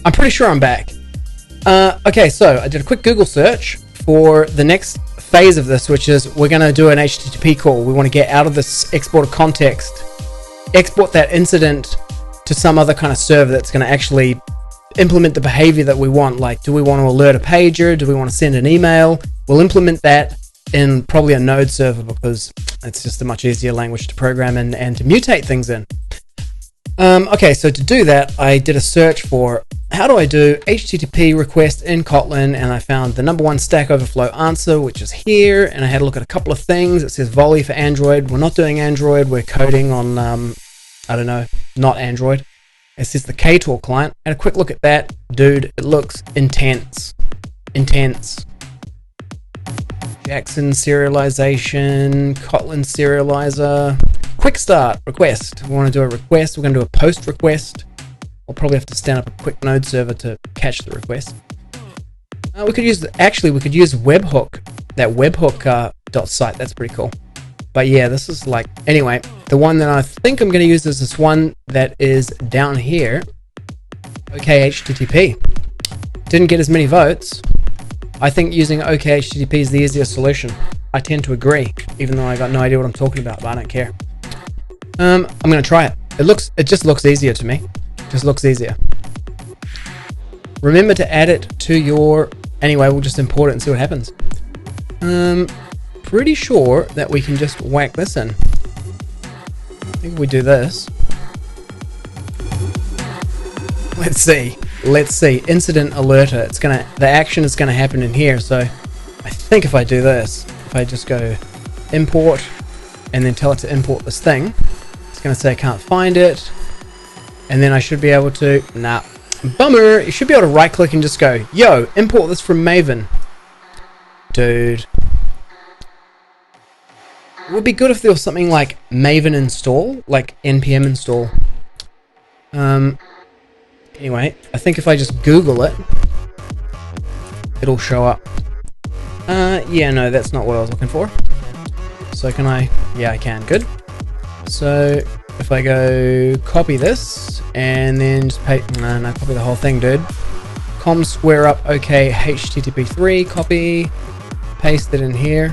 I'm pretty sure I'm back. Okay, so I did a quick Google search for the next phase of this, which is we're going to do an HTTP call. We want to get out of this exported context, export that incident to some other kind of server that's going to actually implement the behavior that we want. Like, do we want to alert a pager? Do we want to send an email? We'll implement that in probably a Node server because it's just a much easier language to program and to mutate things in. Okay, so to do that, I did a search for how do I do HTTP request in Kotlin, and I found the #1 Stack Overflow answer, which is here, and I had a look at a couple of things. It says volley for Android. We're not doing Android. We're coding on, I don't know, not Android. It says the KTOR client. I had a quick look at that. Dude, it looks intense. Intense. Jackson serialization, Kotlin serializer. Quick start request. We want to do a request. We're going to do a post request. We'll probably have to stand up a quick Node server to catch the request. We could use webhook, that webhook .site. That's pretty cool. But yeah, this is like, anyway, the one that I think I'm going to use is this one that is down here. OK HTTP. Didn't get as many votes. I think using OK HTTP is the easiest solution. I tend to agree, even though I got no idea what I'm talking about, but I don't care. I'm going to try it. It just looks easier to me. Just looks easier. Remember to add it to your... Anyway, we'll just import it and see what happens. Pretty sure that we can just whack this in. I think we do this. Let's see. Let's see. Incident alerter. The action is gonna happen in here. So I think if I do this, if I just go import and then tell it to import this thing, it's gonna say I can't find it. And then I should be able to, nah, bummer. You should be able to right click and just go, yo, import this from Maven. Dude. It would be good if there was something like Maven install, like npm install. Anyway, I think if I just Google it, it'll show up. Yeah, no, that's not what I was looking for. So can I, yeah, I can, good. So if I go copy this and then just no, copy the whole thing, dude. Com square up, OK, HTTP3, copy, paste it in here,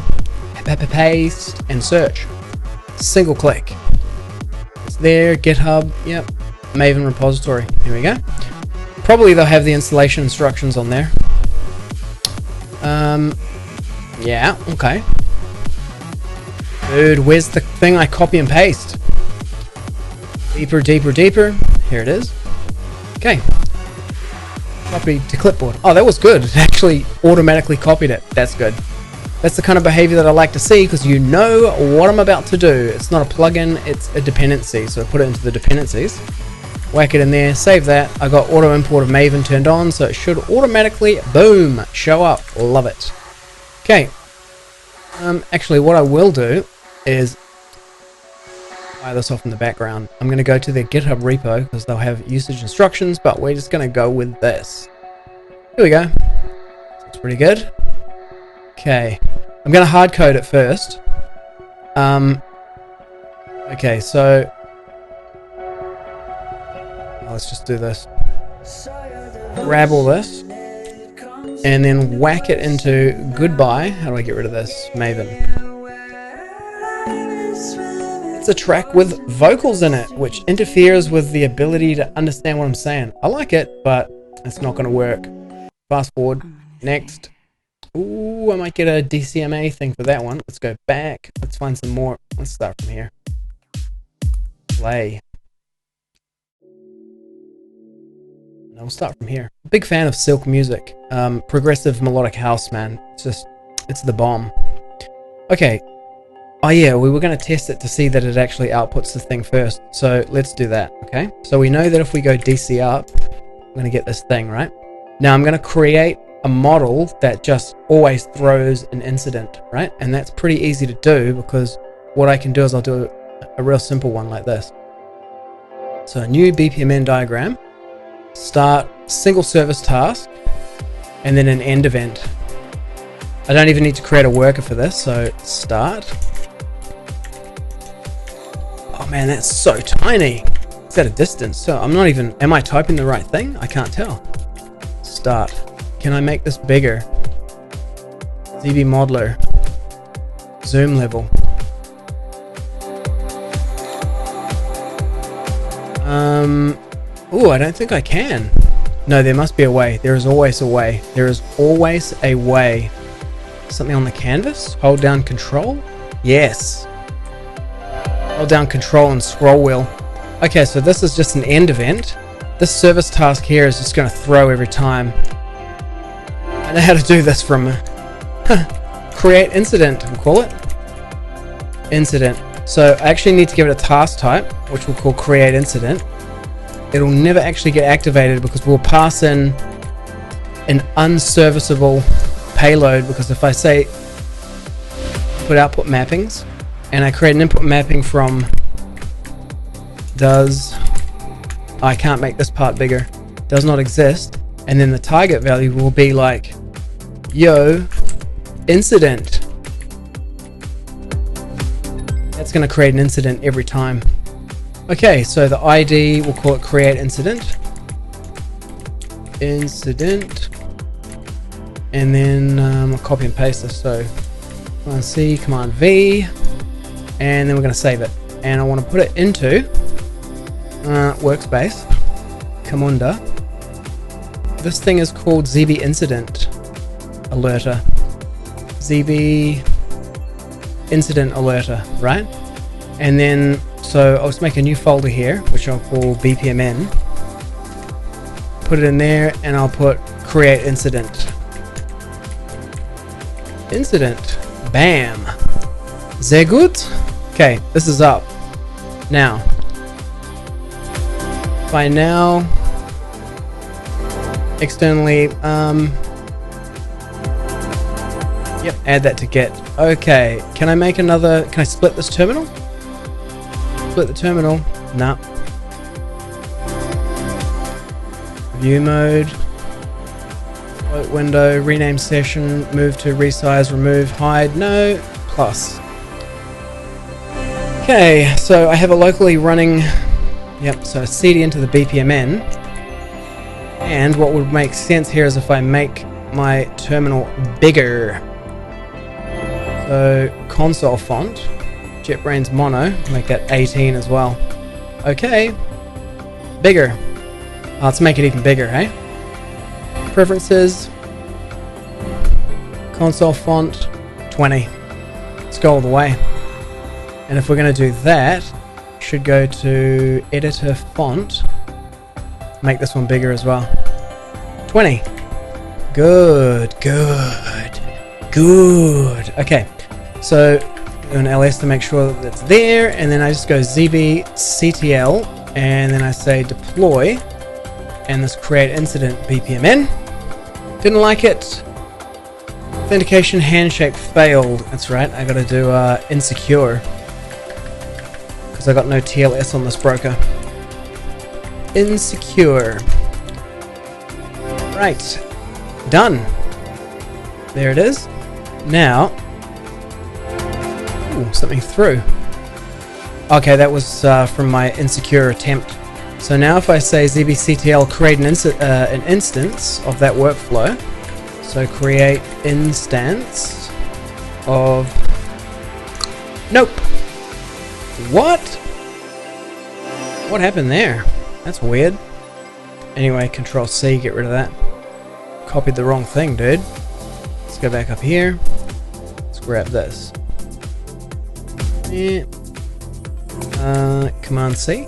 paste, and search. Single click. It's there, GitHub, yep, Maven repository. Here we go. Probably they'll have the installation instructions on there. Yeah, okay. Dude, where's the thing I copy and paste? Deeper, deeper, deeper. Here it is. Okay. Copy to clipboard. Oh, that was good. It actually automatically copied it. That's good. That's the kind of behavior that I like to see because you know what I'm about to do. It's not a plugin, it's a dependency. So I put it into the dependencies. Whack it in there, save that. I got auto import of Maven turned on, so it should automatically, boom, show up. Love it. Okay. Actually, what I will do is fire this off in the background. I'm going to go to their GitHub repo because they'll have usage instructions, but we're just going to go with this. Here we go. Looks pretty good. Okay. I'm going to hard code it first. Okay, so let's just do this. Grab all this and then whack it into goodbye. How do I get rid of this? Maven. It's a track with vocals in it, which interferes with the ability to understand what I'm saying. I like it, but it's not going to work. Fast forward. Next. Ooh, I might get a DCMA thing for that one. Let's go back. Let's find some more. Let's start from here. Play. And we'll start from here. Big fan of Silk music. Progressive melodic house, man. It's the bomb. Okay. Oh yeah, we were going to test it to see that it actually outputs the thing first. So let's do that, okay? So we know that if we go DC up, we're going to get this thing, right? Now I'm going to create a model that just always throws an incident, right? And that's pretty easy to do because what I can do is I'll do a real simple one like this. So a new BPMN diagram, start single service task, and then an end event. I don't even need to create a worker for this, so start. Oh man, that's so tiny. It's at a distance, so I'm not even, am I typing the right thing? I can't tell. start. Can I make this bigger? Zeebe modeler. Zoom level. Oh, I don't think I can. No, there must be a way. There is always a way. There is always a way. Something on the canvas? Hold down control? Yes. Hold down control and scroll wheel. Okay, so this is just an end event. This service task here is just going to throw every time. I know how to do this from create incident, we'll call it. Incident. So I actually need to give it a task type, which we'll call create incident. It'll never actually get activated because we'll pass in an unserviceable payload, because if I say put output mappings and I create an input mapping from I can't make this part bigger, does not exist, and then the target value will be like yo incident. That's going to create an incident every time. Okay, so the ID, we'll call it create incident. Incident. And then I'll copy and paste this. So Command C, Command V, and then we're going to save it. And I want to put it into workspace. Camunda. This thing is called Zeebe Incident Alerter. Zeebe Incident Alerter, right? And then, so I'll just make a new folder here, which I'll call BPMN. Put it in there, and I'll put create incident. Incident. Bam. Sehr gut. Okay, this is up. Now, by now, externally, yep, add that to get. Okay, can I make another, can I split this terminal? Split the terminal. Nah. View mode. Float window, rename session, move to resize, remove, hide, no, plus. Okay, so I have a locally running, yep, so CD into the BPMN. And what would make sense here is if I make my terminal bigger. So console font, JetBrains Mono, make that 18 as well. Okay, bigger. Let's make it even bigger, hey? Preferences, console font, 20. Let's go all the way. And if we're going to do that, should go to editor font, make this one bigger as well. 20. Good, good, good. Okay, so do an ls to make sure that it's there, and then I just go Zeebe CTL, and then I say deploy, and this create incident BPMN. Didn't like it. Authentication handshake failed. That's right, I gotta do insecure, because I got no TLS on this broker. Insecure. Right, done. There it is. Now, ooh, something through. Okay, that was from my insecure attempt. So now if I say ZBCTL create an instance of that workflow. So create instance of, nope. What? What happened there? That's weird. Anyway, Control C, get rid of that. Copied the wrong thing, dude. Let's go back up here. Let's grab this. Yeah. Command C.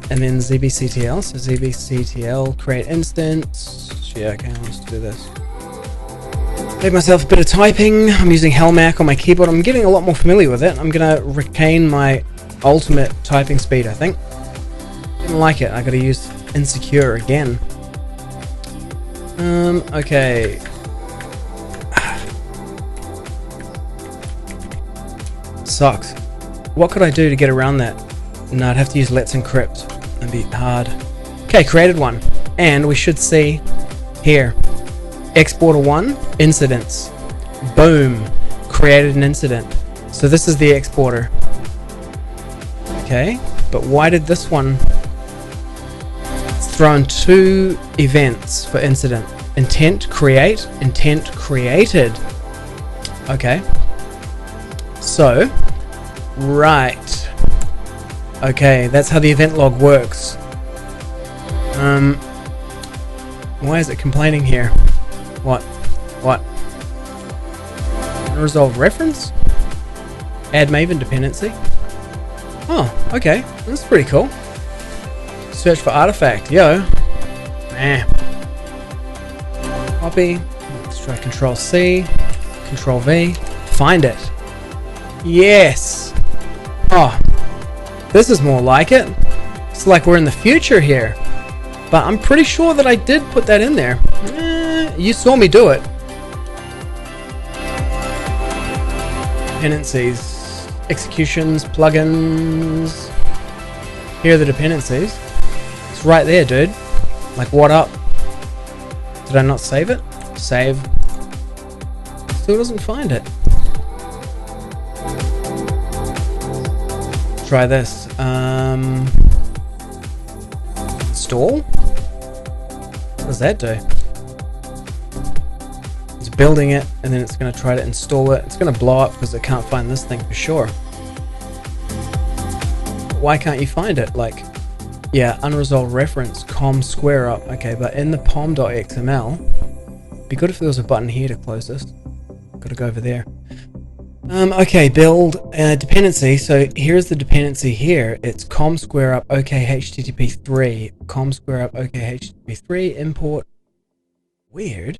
And then ZBCTL. So ZBCTL create instance. Yeah, okay, let's do this. Made myself a bit of typing. I'm using Hellmac on my keyboard. I'm getting a lot more familiar with it. I'm gonna retain my ultimate typing speed, I think. Didn't like it. I gotta use insecure again. Okay. Sucks. What could I do to get around that? No, I'd have to use Let's Encrypt. That'd be hard. Okay, created one. And we should see here. Exporter 1, incidents. Boom. Created an incident. So this is the exporter. Okay, but why did this one thrown two events for incident. Intent create, intent created. Okay. So, right. Okay, that's how the event log works. Why is it complaining here? What? Unresolved reference? Add Maven dependency? Oh, okay. That's pretty cool. Search for artifact. Yo. Copy. Let's try Control C. Control V. Find it. Yes. Oh. This is more like it. It's like we're in the future here. But I'm pretty sure that I did put that in there. You saw me do it. Dependencies. Executions. Plugins. Here are the dependencies. It's right there, dude. Like, what up? Did I not save it? Save. Still doesn't find it. Try this. Install? What does that do? It's building it, and then it's going to try to install it. It's going to blow up because it can't find this thing for sure. Why can't you find it? Like, yeah, unresolved reference, com square up. Okay, but in the pom.xml, be good if there was a button here to close this. Got to go over there. Okay, build dependency. So here's the dependency here. It's com square up OK HTTP3. Com square up OK HTTP3 import. Weird.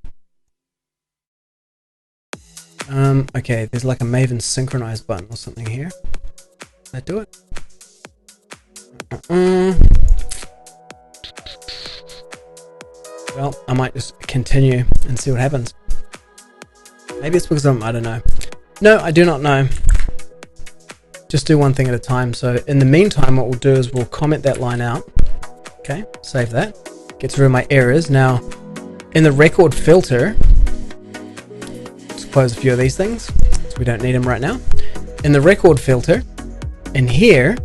Okay, there's like a Maven synchronize button or something here. Does that do it? Well, I might just continue and see what happens. Maybe it's because I don't know. No, I do not know. Just do one thing at a time. So in the meantime, what we'll do is we'll comment that line out. Okay, save that. Gets rid of my errors. Now, in the record filter, let's close a few of these things, so we don't need them right now. In the record filter, in here,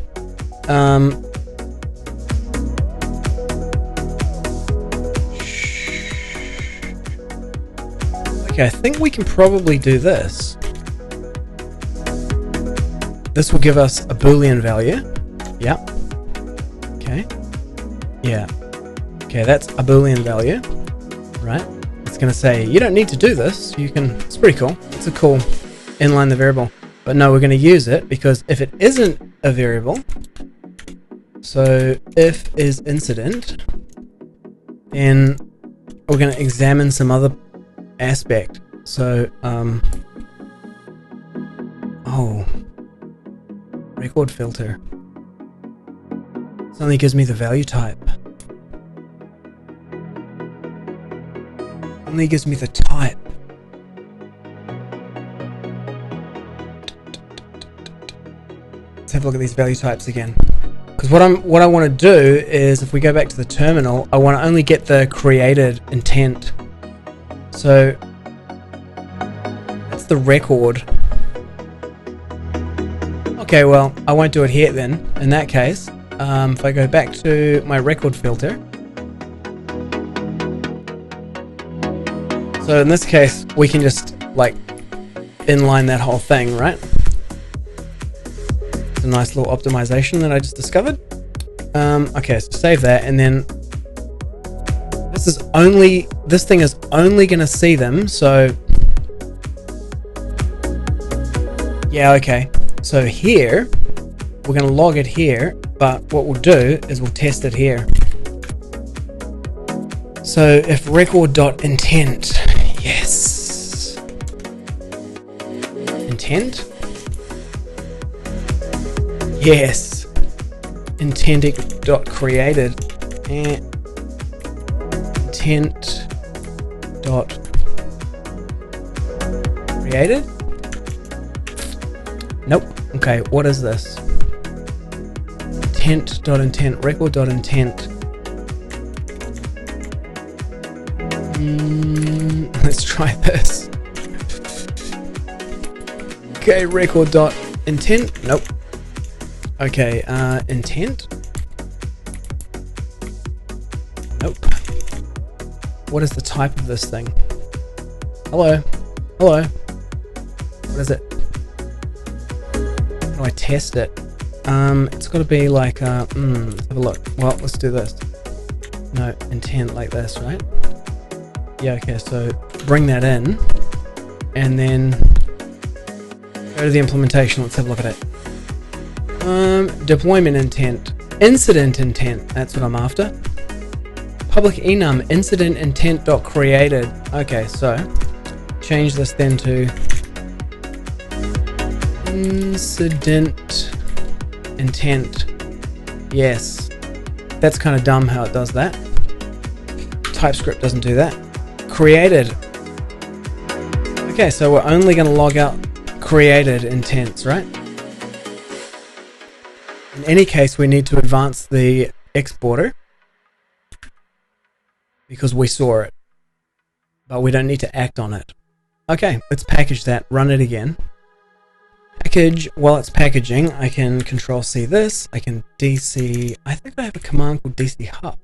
okay, I think we can probably do this. This will give us a Boolean value. Yeah. Okay. Yeah. Okay, that's a Boolean value. Right. It's going to say, you don't need to do this. You can, it's pretty cool. It's a cool inline the variable. But no, we're going to use it because if it isn't a variable, so if is incident, then we're going to examine some other aspect. So, oh. Record filter. It only gives me the value type. Only gives me the type. Let's have a look at these value types again. Because what I want to do is, if we go back to the terminal, I want to only get the created intent. So that's the record. Okay, well, I won't do it here then. In that case, if I go back to my record filter. So in this case, we can just like inline that whole thing, right? It's a nice little optimization that I just discovered. Okay, so save that, and then this thing is only going to see them. So yeah, okay. So here, we're going to log it here, but what we'll do is we'll test it here. So if record.intent, yes. Intent? Yes. Intent.created and intent.created? Nope. Okay, what is this? Intent.intent, record.intent. Let's try this. Okay, record.intent. Nope. Okay, intent. what is the type of this thing? Hello? Hello? What is it? How do I test it? It's got to be like, let's have a look. Well, let's do this. No, intent like this, right? Yeah, okay, so bring that in, and then go to the implementation. Let's have a look at it. Deployment intent, incident intent, that's what I'm after. Public enum, incident intent dot created. Okay, so change this then to incident intent. Yes, that's kind of dumb how it does that. TypeScript doesn't do that. Created. Okay, so we're only going to log out created intents, right? In any case, we need to advance the exporter because we saw it, but we don't need to act on it. Okay, let's package that, run it again. Package, while it's packaging, I can control C this, I can DC, I think I have a command called DC hub.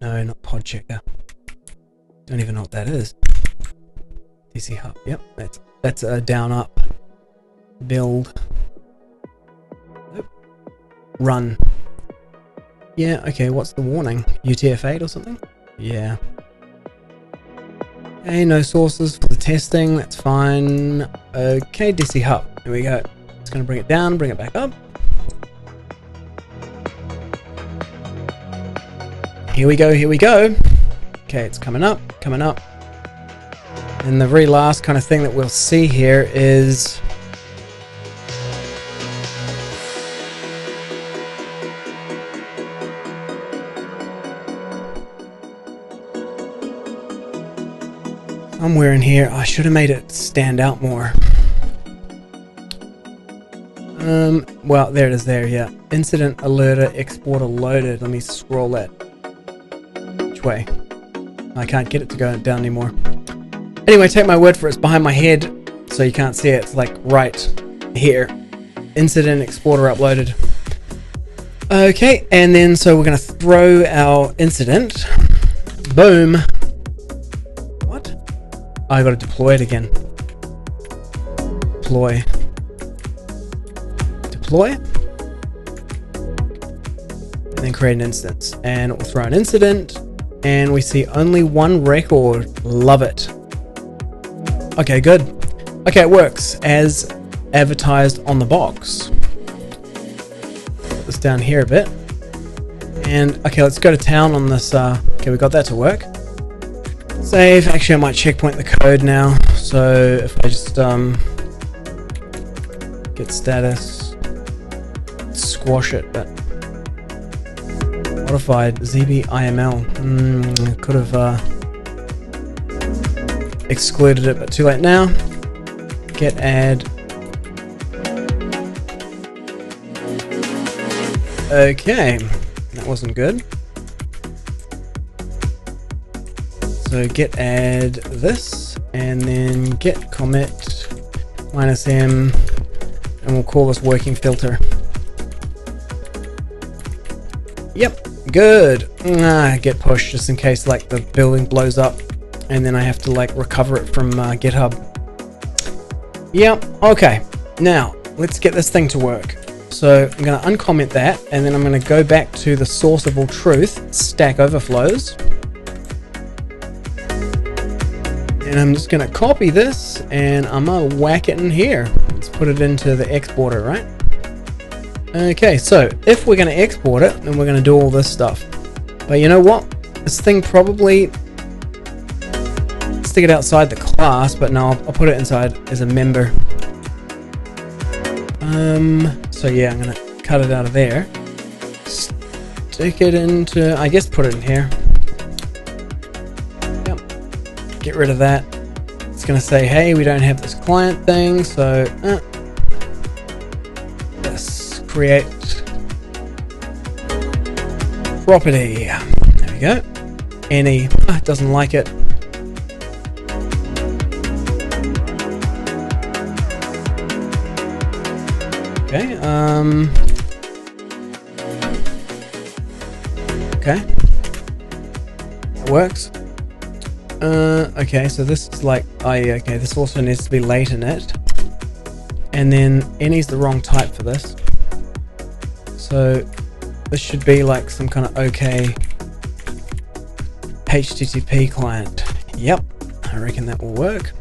No, not pod checker. Don't even know what that is. DC hub, yep, that's a down up build. Run. Yeah, okay, what's the warning? UTF-8 or something? Yeah. Okay, no sources for the testing, that's fine. Okay, DC hub, here we go. It's going to bring it down, bring it back up. Here we go, here we go. Okay, it's coming up, coming up. And the very last kind of thing that we'll see here is somewhere in here. I should have made it stand out more. Well, there it is there, yeah. Incident alerter, exporter loaded. Let me scroll that. Which way? I can't get it to go down anymore. Anyway, take my word for it. It's behind my head, so you can't see it. It's like right here. Incident exporter uploaded. Okay, and then so we're going to throw our incident. Boom. What? Oh, I got to deploy it again. Deploy. Deploy. And then create an instance. And we'll throw an incident. And we see only one record. Love it. Okay, good. Okay, it works as advertised on the box. Put this down here a bit. And okay, let's go to town on this. Okay, we got that to work. Save. Actually, I might checkpoint the code now. So if I just get status, squash it, but modified Zeebe IML. Could have excluded it, but too late now. Get add. Okay, that wasn't good. So get add this, and then get commit -m, and we'll call this working filter. Yep, good. Get push just in case like the building blows up, and then I have to like recover it from GitHub. Yep. Okay. Now let's get this thing to work. So I'm going to uncomment that, and then I'm going to go back to the source of all truth, Stack Overflows. And I'm just going to copy this, and I'm going to whack it in here. Let's put it into the exporter, right? Okay, so if we're going to export it, then we're going to do all this stuff. But you know what? This thing probably... stick it outside the class, but no, I'll put it inside as a member. So yeah, I'm going to cut it out of there. Stick it into... I guess put it in here. Get rid of that. It's going to say, hey, we don't have this client thing, so let's create property. There we go. Any doesn't like it. Okay. Okay. that works. Okay, so this is like, oh yeah, okay, this also needs to be late in it. And then any's the wrong type for this. So this should be like some kind of okay HTTP client. Yep, I reckon that will work.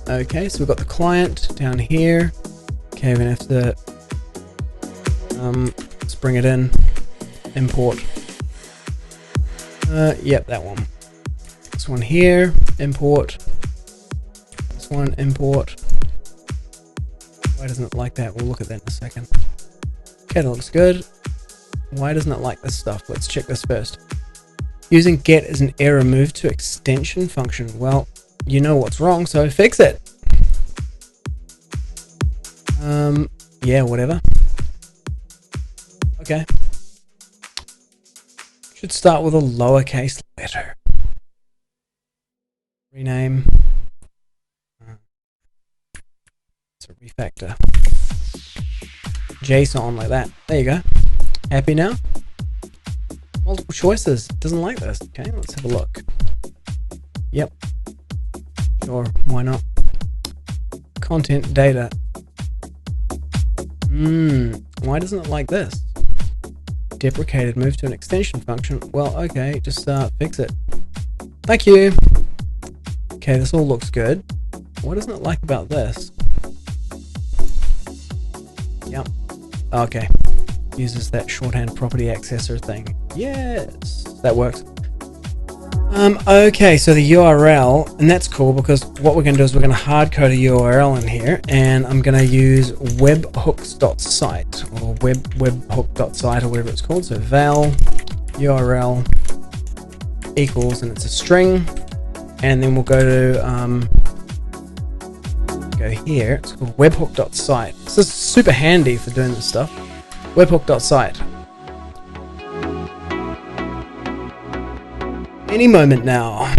Okay, so we've got the client down here. Okay, we're gonna have to let's bring it in. Import. Yep, that one. This one here, import. This one, import. Why doesn't it like that? We'll look at that in a second. Okay, that looks good. Why doesn't it like this stuff? Let's check this first. Using get as an error, move to extension function. Well, you know what's wrong, so fix it. Yeah, whatever. Okay. Should start with a lowercase letter. Rename. It's a refactor. JSON like that. There you go. Happy now? Multiple choices. Doesn't like this. Okay, let's have a look. Yep. Sure, why not? Content data. Why doesn't it like this? Deprecated, move to an extension function. Well, okay, just fix it. Thank you. Okay, this all looks good. What doesn't it like about this? Yep. Okay. Uses that shorthand property accessor thing. Yes, that works. Okay, so the URL, and that's cool because what we're going to do is we're going to hard code a URL in here, and I'm going to use webhooks.site or webhook.site or whatever it's called. So val URL equals, and it's a string, and then we'll go to go here. It's called webhook.site. This is super handy for doing this stuff. Webhook.site. Any moment now.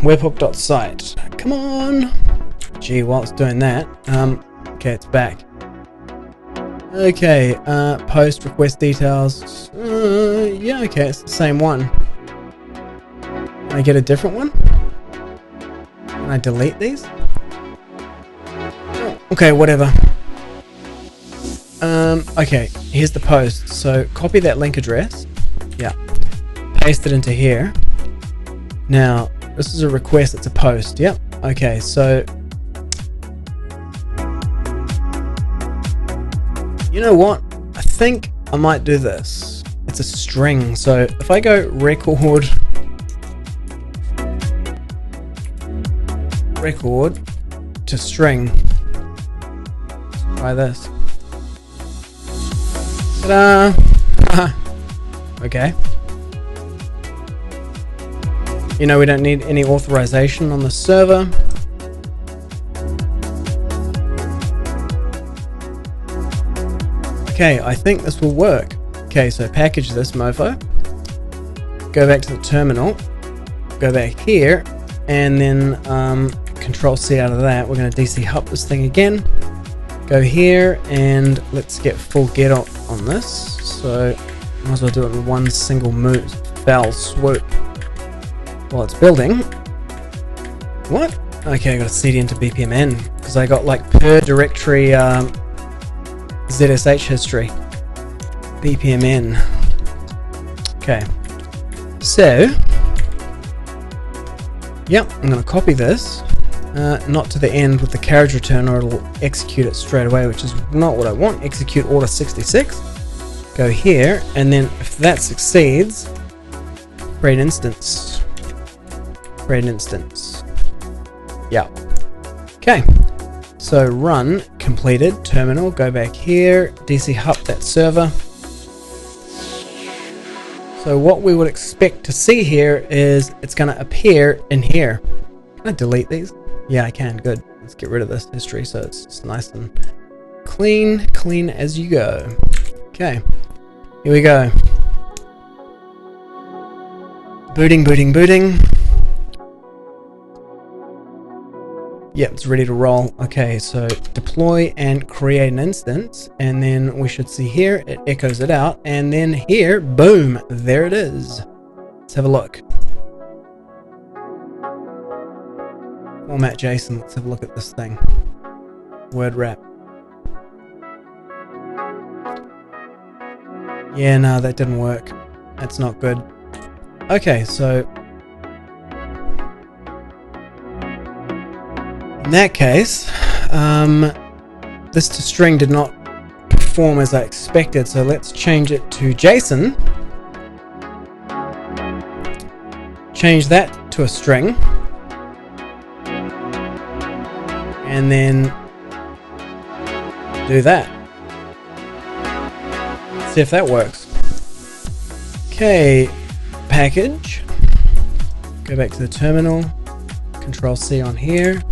Webhook.site. Come on. Gee, while it's doing that, okay, it's back. Okay, post request details. Yeah, okay, it's the same one. Can I get a different one? Can I delete these? Okay, whatever. Okay, here's the post. So copy that link address. Yeah. Paste it into here. Now, this is a request, it's a post. Yep. Okay, so you know what? I think I might do this. It's a string. So if I go record to string, let's try this. Ta-da! Okay. You know, we don't need any authorization on the server. Okay, I think this will work. Okay, so package this mofo. Go back to the terminal. Go back here, and then Control C out of that. We're going to DC hub this thing again. Go here, and let's get full get on this. So, might as well do it in one single move. Foul swoop. While it's building. What? Okay, I got to cd into BPMN because I got like per directory ZSH history. BPMN. Okay. So, yep, I'm going to copy this. Not to the end with the carriage return, or it'll execute it straight away, which is not what I want. Execute order 66. Go here, and then if that succeeds, create instance. Create an instance. Yeah. Okay. So run, completed, terminal, go back here, DC hub that server. So what we would expect to see here is it's going to appear in here. Can I delete these? Yeah, I can. Good. Let's get rid of this history so it's nice and clean as you go. Okay. Here we go. Booting. Yep, it's ready to roll. Okay, so deploy and create an instance, and then we should see here, it echoes it out, and then here, boom, there it is. Let's have a look. Format JSON. Let's have a look at this thing. Word wrap. Yeah, no, that didn't work. That's not good. Okay, so in that case, this to string did not perform as I expected, so let's change it to JSON. Change that to a string. And then do that. See if that works. Okay, package. Go back to the terminal. Control C on here.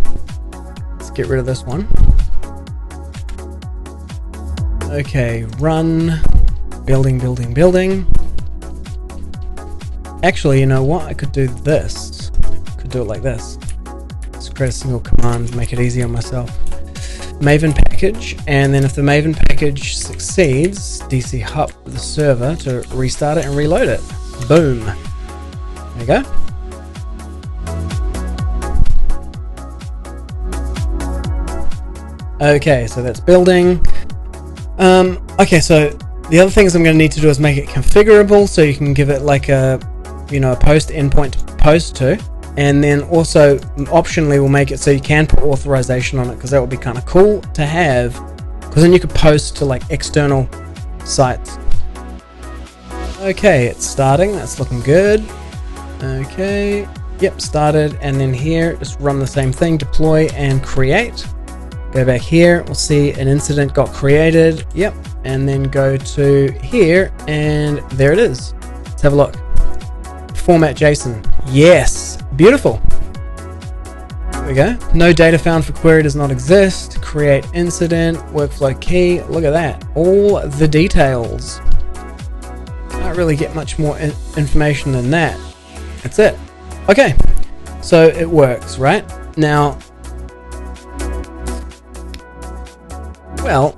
Let's get rid of this one. Okay, run. Building, building, building. Actually, you know what? I could do this. Could do it like this. Let's create a single command, make it easy on myself. Maven package, and then if the Maven package succeeds, DC hub the server to restart it and reload it. Boom. There you go. Okay, so that's building. Okay, so the other things I'm going to need to do is make it configurable, so you can give it like a, you know, a post endpoint to post to. And then also optionally we'll make it so you can put authorization on it, because that would be kind of cool to have, because then you could post to like external sites. Okay, it's starting. That's looking good. Okay, yep, started. And then here, just run the same thing, deploy and create. Go back here, we'll see an incident got created. Yep, and then go to here, and there it is. Let's have a look. Format JSON. Yes, beautiful. There we go. No data found for query does not exist. Create incident, workflow key. Look at that. All the details. Can't really get much more information than that. That's it. Okay, so it works, right? Now, well,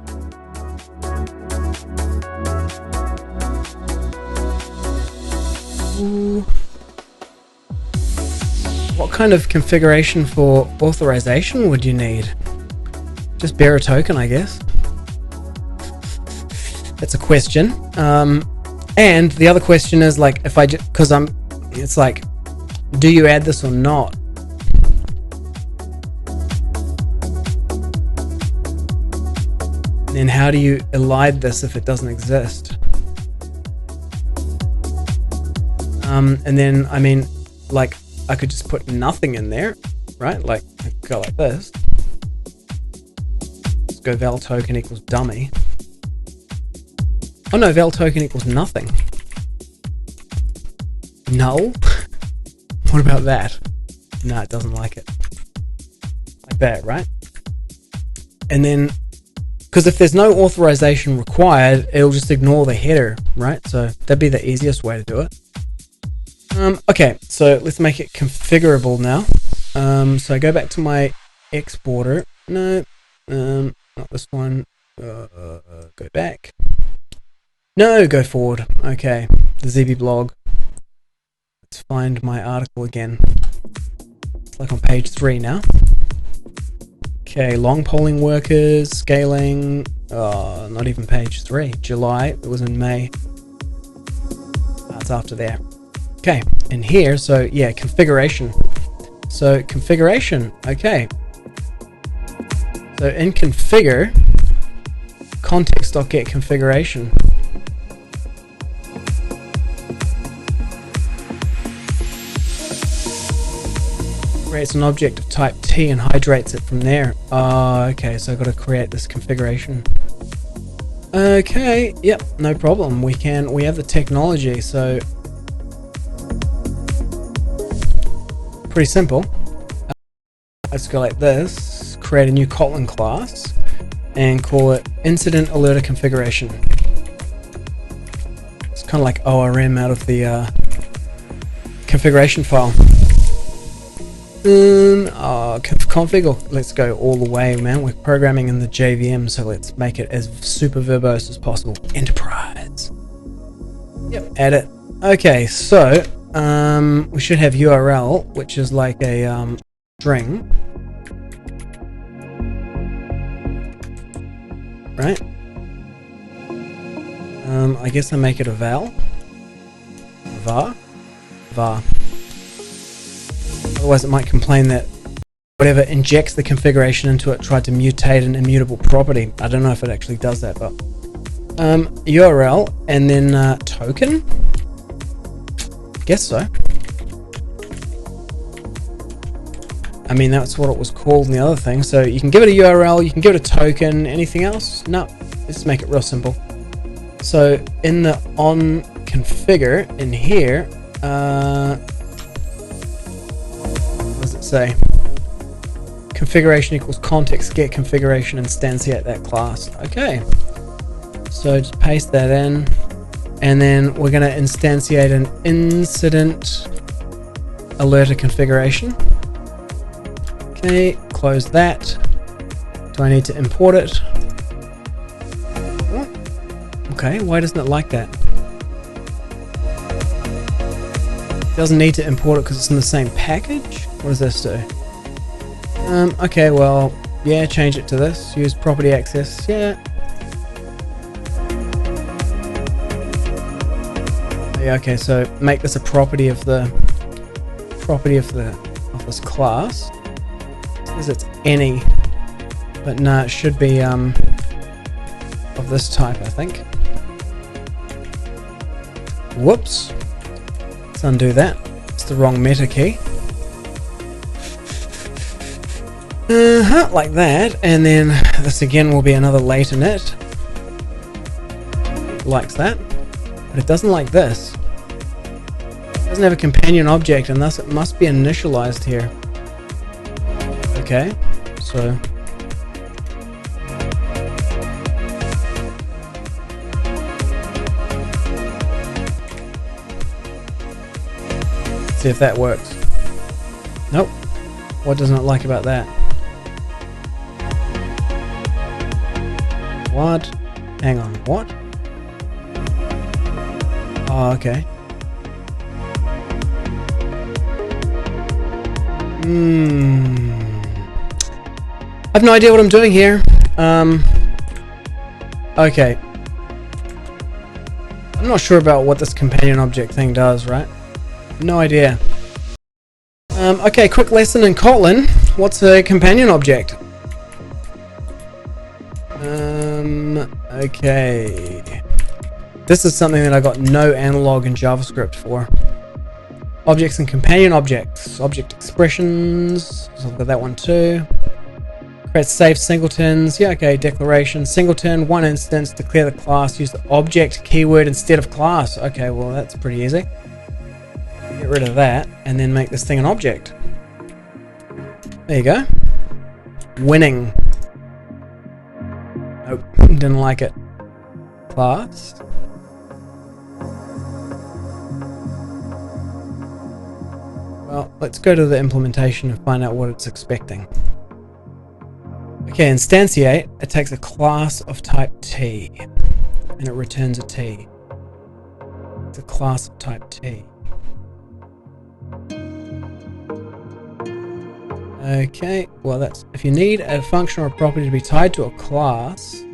what kind of configuration for authorization would you need? Just bear a token, I guess. That's a question. And the other question is like, if I just, because it's like, do you add this or not? And then how do you elide this if it doesn't exist? And then, I mean, like, I could just put nothing in there, right? Like, I could go like this. Let's go val token equals dummy. Oh no, val token equals nothing. Null? What about that? No, it doesn't like it. Like that, right? And then, because if there's no authorization required, it'll just ignore the header, right? So that'd be the easiest way to do it. Okay, so let's make it configurable now. So I go back to my exporter. No, not this one. Go back. No, go forward. Okay, the Zeebe blog. Let's find my article again. It's like on page 3 now. Okay, long polling workers, scaling. Oh, not even page 3. July. It was in May. That's after there. Okay, and here, so yeah, configuration. So configuration, okay. So in configure, context.get configuration. Creates an object of type T and hydrates it from there. Oh, okay, so I've got to create this configuration. Okay, yep, no problem. We have the technology, so pretty simple. Let's go like this, create a new Kotlin class and call it incident alerter configuration. It's kind of like ORM out of the configuration file. Config, let's go all the way, man. We're programming in the JVM, so let's make it as super verbose as possible. Enterprise. Yep, add it. Okay, so we should have URL, which is like a string. right? I guess I make it a val. Var. Otherwise it might complain that whatever injects the configuration into it tried to mutate an immutable property. I don't know if it actually does that, but URL and then token. Guess so. I mean, that's what it was called in the other thing. So you can give it a URL, you can give it a token. Anything else? No. Let's make it real simple. So in the on configure in here, what does it say? Configuration equals context get configuration instantiate that class. Okay. So just paste that in, and then we're going to instantiate an incident alerter configuration. Okay, close that. Do I need to import it? Okay, why doesn't it like that? It doesn't need to import it because it's in the same package? What does this do? Okay, well, yeah, change it to this. Use property access, yeah. Yeah, okay, so make this a property of this class. It says it's any, but no, it should be of this type, I think. Whoops. Let's undo that. It's the wrong meta key. Like that, and then this again will be another late init. It likes that, but it doesn't like this. It doesn't have a companion object, and thus it must be initialized here. Okay, so see if that works. Nope. What doesn't it like about that? What? Hang on, what? Oh, okay. I have no idea what I'm doing here. Okay. I'm not sure about what this companion object thing does, right? No idea. Okay, quick lesson in Kotlin. What's a companion object? Okay. This is something that I got no analog in JavaScript for. Objects and companion objects. Object expressions. So I've got that one too. Create safe singletons. Yeah, okay. Declaration. Singleton. One instance. Declare the class. Use the object keyword instead of class. Okay, well that's pretty easy. Get rid of that and then make this thing an object. There you go. Winning. Nope, didn't like it. Class. Well, let's go to the implementation and find out what it's expecting. Okay, instantiate, it takes a class of type T and it returns a T. It's a class of type T. Okay, well that's, if you need a function or a property to be tied to a class,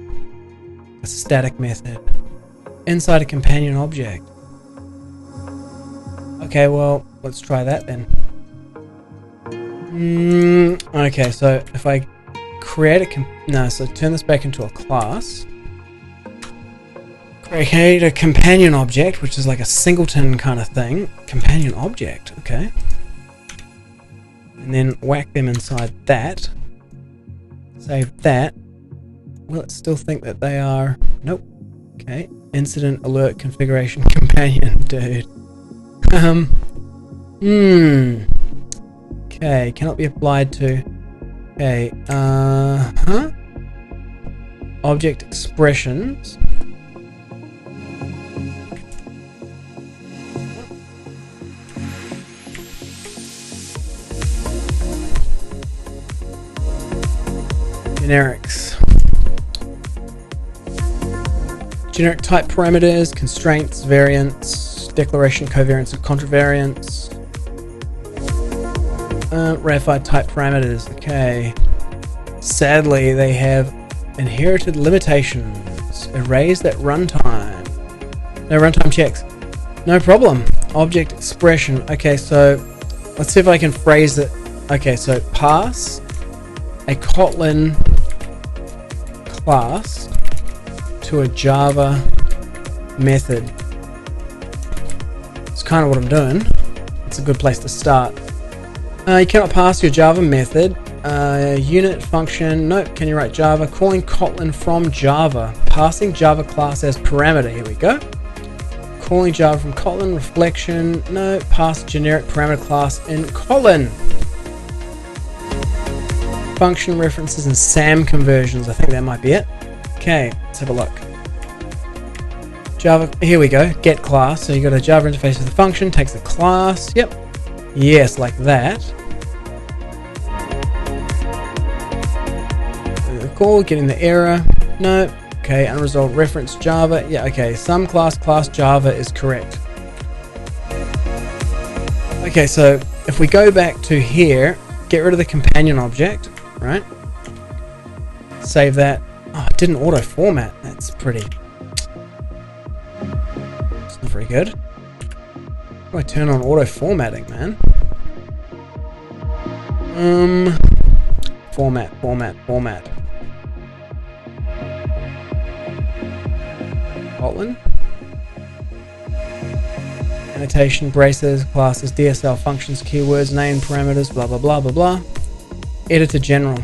a static method, inside a companion object. Okay, well, let's try that then. Okay, so if I create a, so turn this back into a class. Create a companion object, which is like a singleton kind of thing. Companion object, okay. And then whack them inside that. Save that. Will it still think that they are? Nope. Okay. Incident alert configuration companion, dude. Okay. Cannot be applied to. Okay. Object expressions. Generics. Generic type parameters, constraints, variants, declaration, covariance, and contravariance. Ratified type parameters. Okay. Sadly, they have Inherited limitations. Erased at runtime. No runtime checks. No problem. Object expression. Okay, so let's see if I can phrase it. Okay, so pass a Kotlin class to a Java method. It's kind of what I'm doing. It's a good place to start. You cannot pass your Java method. Unit function. Nope. Can you write Java? Calling Kotlin from Java. Passing Java class as parameter. Here we go. Calling Java from Kotlin. Reflection. No. Pass generic parameter class in Kotlin. Function references and SAM conversions. I think that might be it. Okay. Let's have a look. Java. Here we go. Get class. So you got a Java interface with a function. Takes a class. Yep. Yes, like that. Call, getting the error. No. Okay, unresolved reference Java. Yeah, okay. Some class Java is correct. Okay, so if we go back to here, get rid of the companion object, right? Save that. Oh, it didn't auto format. That's pretty. It's not very good. How do I turn on auto formatting, man? Format. Kotlin. Annotation, braces, classes, DSL, functions, keywords, name, parameters, blah, blah, blah, blah, blah. Editor general.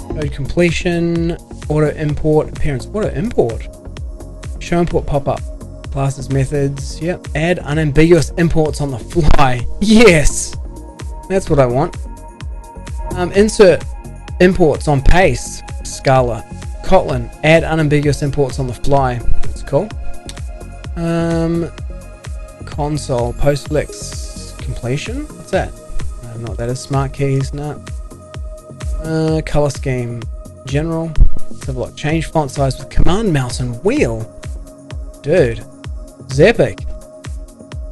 Code completion, auto import, appearance, auto import. Show import pop-up. Classes, methods, yep. Add unambiguous imports on the fly. Yes! That's what I want. Insert imports on paste. Scala. Kotlin. Add unambiguous imports on the fly. That's cool. Console. Postflex completion. What's that? I don't know what that is. Smart keys. No. Color scheme. General. Let's have a look. Change font size with command mouse and wheel. Dude. Zeebe.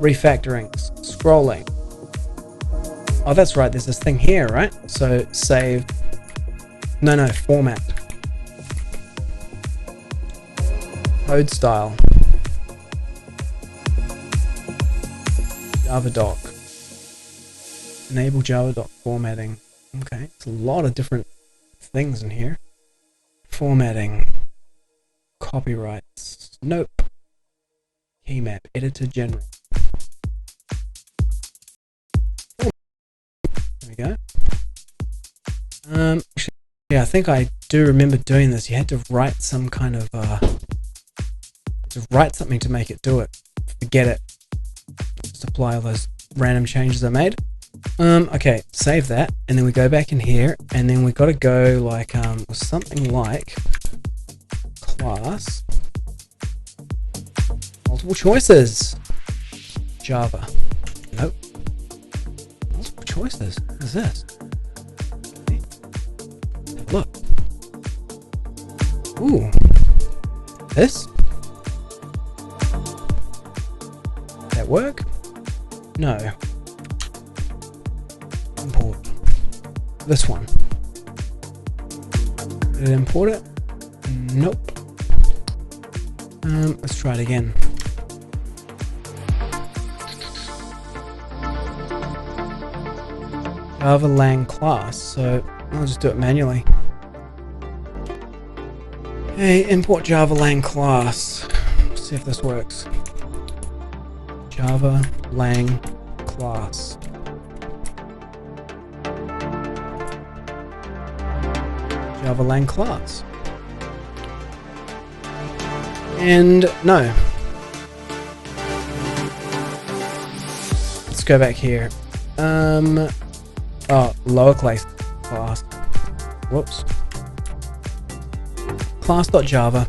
Refactoring. Scrolling. Oh, that's right. There's this thing here, right? So save. No, format. Code style. Java doc. Enable Java doc formatting. Okay, it's a lot of different things in here. Formatting. Copyrights. Nope. Key map. Editor general. There we go. Actually, yeah, I think I do remember doing this. You had to write some kind of to write something to make it do it. Forget it. Just apply all those random changes I made. Okay, save that, and then we go back in here, and then we got to go like with something like class multiple choices. Java. Nope. Multiple choices. What is this? Okay. Look. Ooh. This? That work? No. Import. This one. Did it import it? Nope. Let's try it again. Java lang class, so I'll just do it manually. Okay, import Java lang class. Let's see if this works. Java lang class. Java lang class. And no. Let's go back here. Oh, lowercase class. Whoops. Class.java.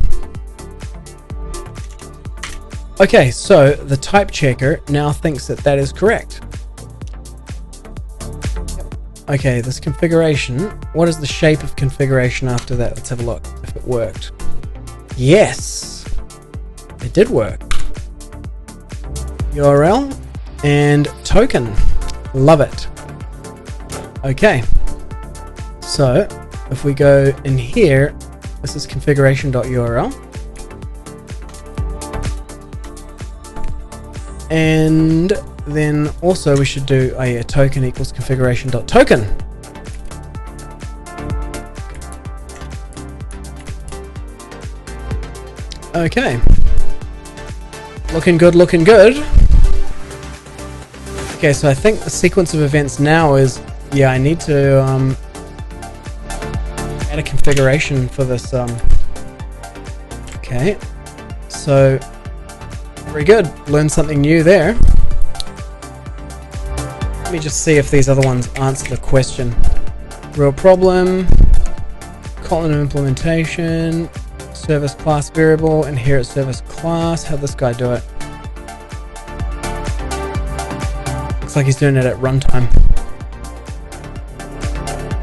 Okay, so the type checker now thinks that that is correct. Okay, this configuration. What is the shape of configuration after that? Let's have a look if it worked. Yes, it did work. URL and token. Love it. Okay, so if we go in here, this is configuration.url. And then also we should do a token equals configuration.token. Okay. Looking good, looking good. Okay, so I think the sequence of events now is, yeah, I need to add a configuration for this. Okay, so very good. Learned something new there. Let me just see if these other ones answer the question. Real problem, Kotlin implementation, service class variable, inherit service class. How'd this guy do it? Looks like he's doing it at runtime.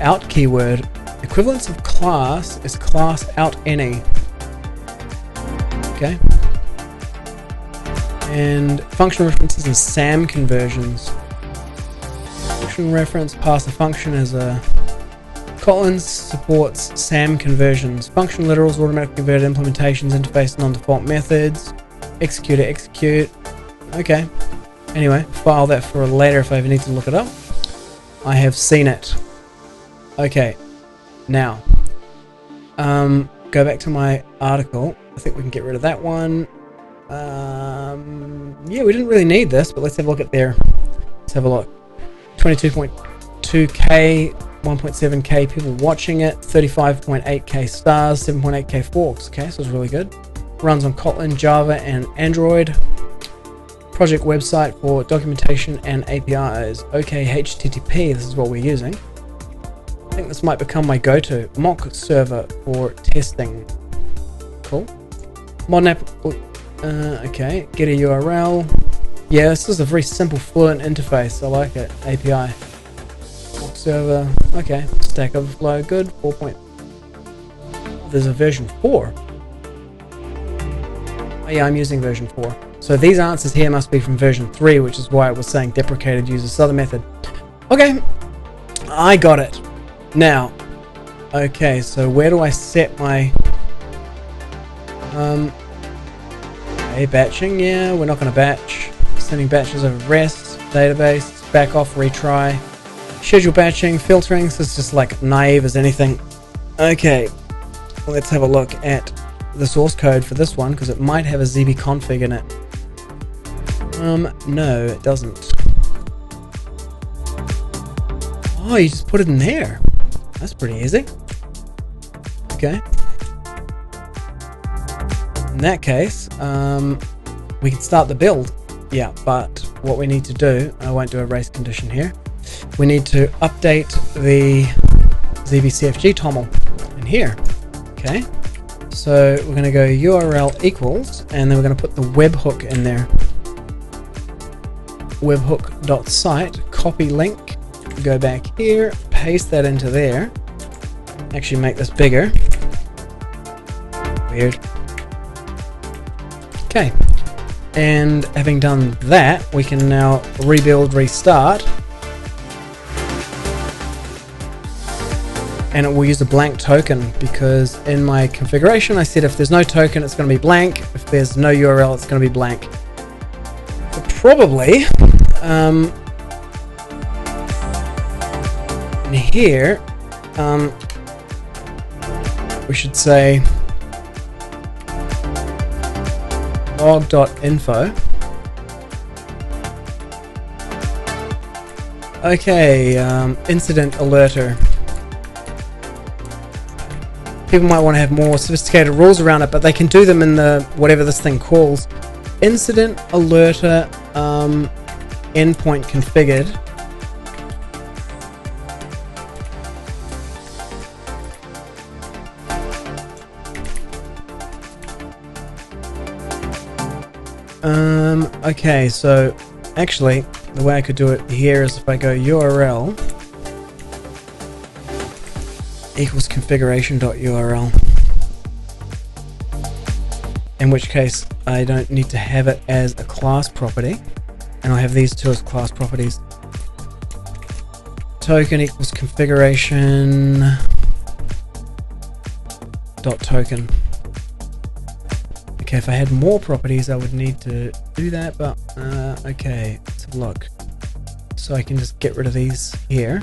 Out keyword. Equivalence of class is class out any. Okay. And function references and SAM conversions. Function reference pass a function as a Kotlin supports SAM conversions. Function literals, automatically converted implementations, interface non-default methods, execute. Okay. Anyway, file that for later if I ever need to look it up. I have seen it. Okay. Now, go back to my article. I think we can get rid of that one. Yeah, we didn't really need this, but let's have a look at there. Let's have a look. 22.2k, 1.7k people watching it, 35.8k stars, 7.8k forks. Okay, so it's really good. Runs on Kotlin, Java, and Android. Project website for documentation and APIs. Okay, HTTP, this is what we're using. I think this might become my go-to. Mock server for testing. Cool. Modern app. Okay, get a URL. Yeah, this is a very simple, fluent interface. I like it. API. Mock server. Okay. Stack Overflow. Good. 4. There's a version 4. Oh yeah, I'm using version 4. So these answers here must be from version 3, which is why it was saying deprecated use this other method. Okay. I got it. Now. Okay, so where do I set my... Okay, batching, yeah, we're not going to batch. Sending batches over REST, database, back off, retry. Schedule batching, filtering, this is just like naive as anything. Okay, let's have a look at the source code for this one, because it might have a Zeebe config in it. No, it doesn't. Oh, you just put it in there. That's pretty easy. Okay. In that case, we can start the build. Yeah, but what we need to do, I won't do a race condition here. We need to update the Zeebe CFG toml in here. Okay, so we're going to go URL equals, and then we're going to put the webhook in there. Webhook.site, copy link, go back here, paste that into there. Actually make this bigger. Weird. Okay, and having done that, we can now rebuild, restart, and it will use a blank token, because in my configuration I said if there's no token it's going to be blank, if there's no URL it's going to be blank. So probably in here we should say log.info. Okay, incident alerter. People might want to have more sophisticated rules around it, but they can do them in the whatever this thing calls. Incident alerter endpoint configured. Okay, so actually the way I could do it here is if I go URL equals configuration.url, in which case I don't need to have it as a class property, and I'll have these two as class properties. Token equals configuration dot token. Okay, if I had more properties, I would need to do that, but okay, let's have a look. So I can just get rid of these here,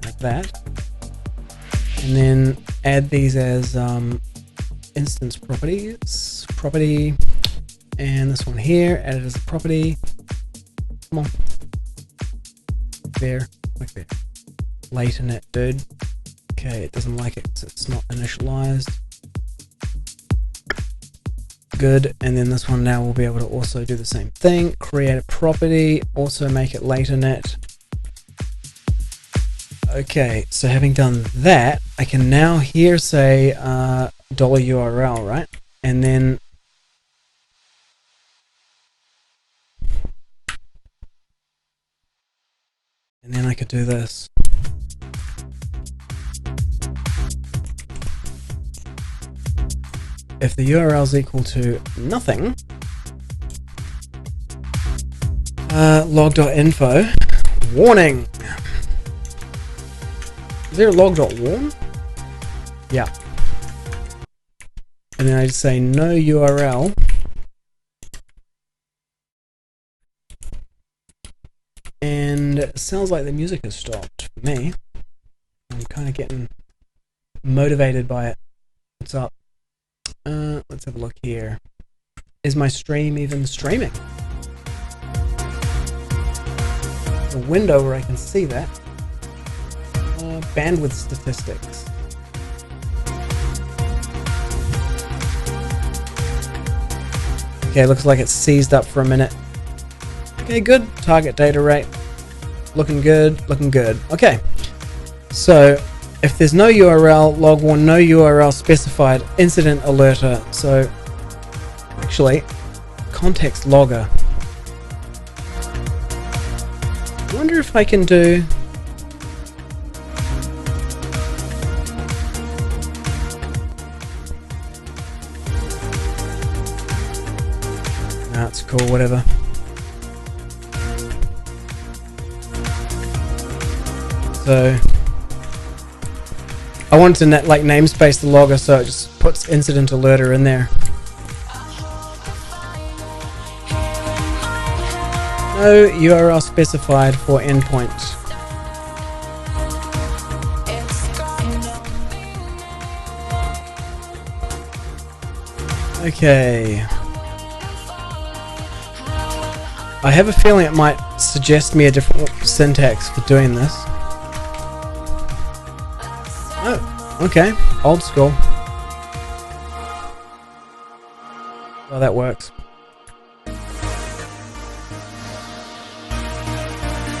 like that, and then add these as instance properties, property, and this one here, add it as a property. Come on, there, like there. Laten it, dude. Okay, it doesn't like it because it's not initialized. Good, and then this one now will be able to also do the same thing. Create a property, also make it laten it. Okay, so having done that, I can now here say $URL, right? And then I could do this. If the URL is equal to nothing, log.info, warning. Is there a log.warn? Yeah. And then I just say no URL. And it sounds like the music has stopped for me. I'm kind of getting motivated by it. What's up? Let's have a look here. Is my stream even streaming? A window where I can see that. Bandwidth statistics. Okay, looks like it's seized up for a minute. Okay, good. Target data rate. Looking good, looking good. Okay, so if there's no URL, log warn, no URL specified, incident alerter. So actually, context logger. I wonder if I can do... That's cool, whatever. So I wanted to namespace the logger, so it just puts incident alerter in there. No URL specified for endpoint. Okay. I have a feeling it might suggest me a different syntax for doing this. Oh, okay. Old school. Well, that works.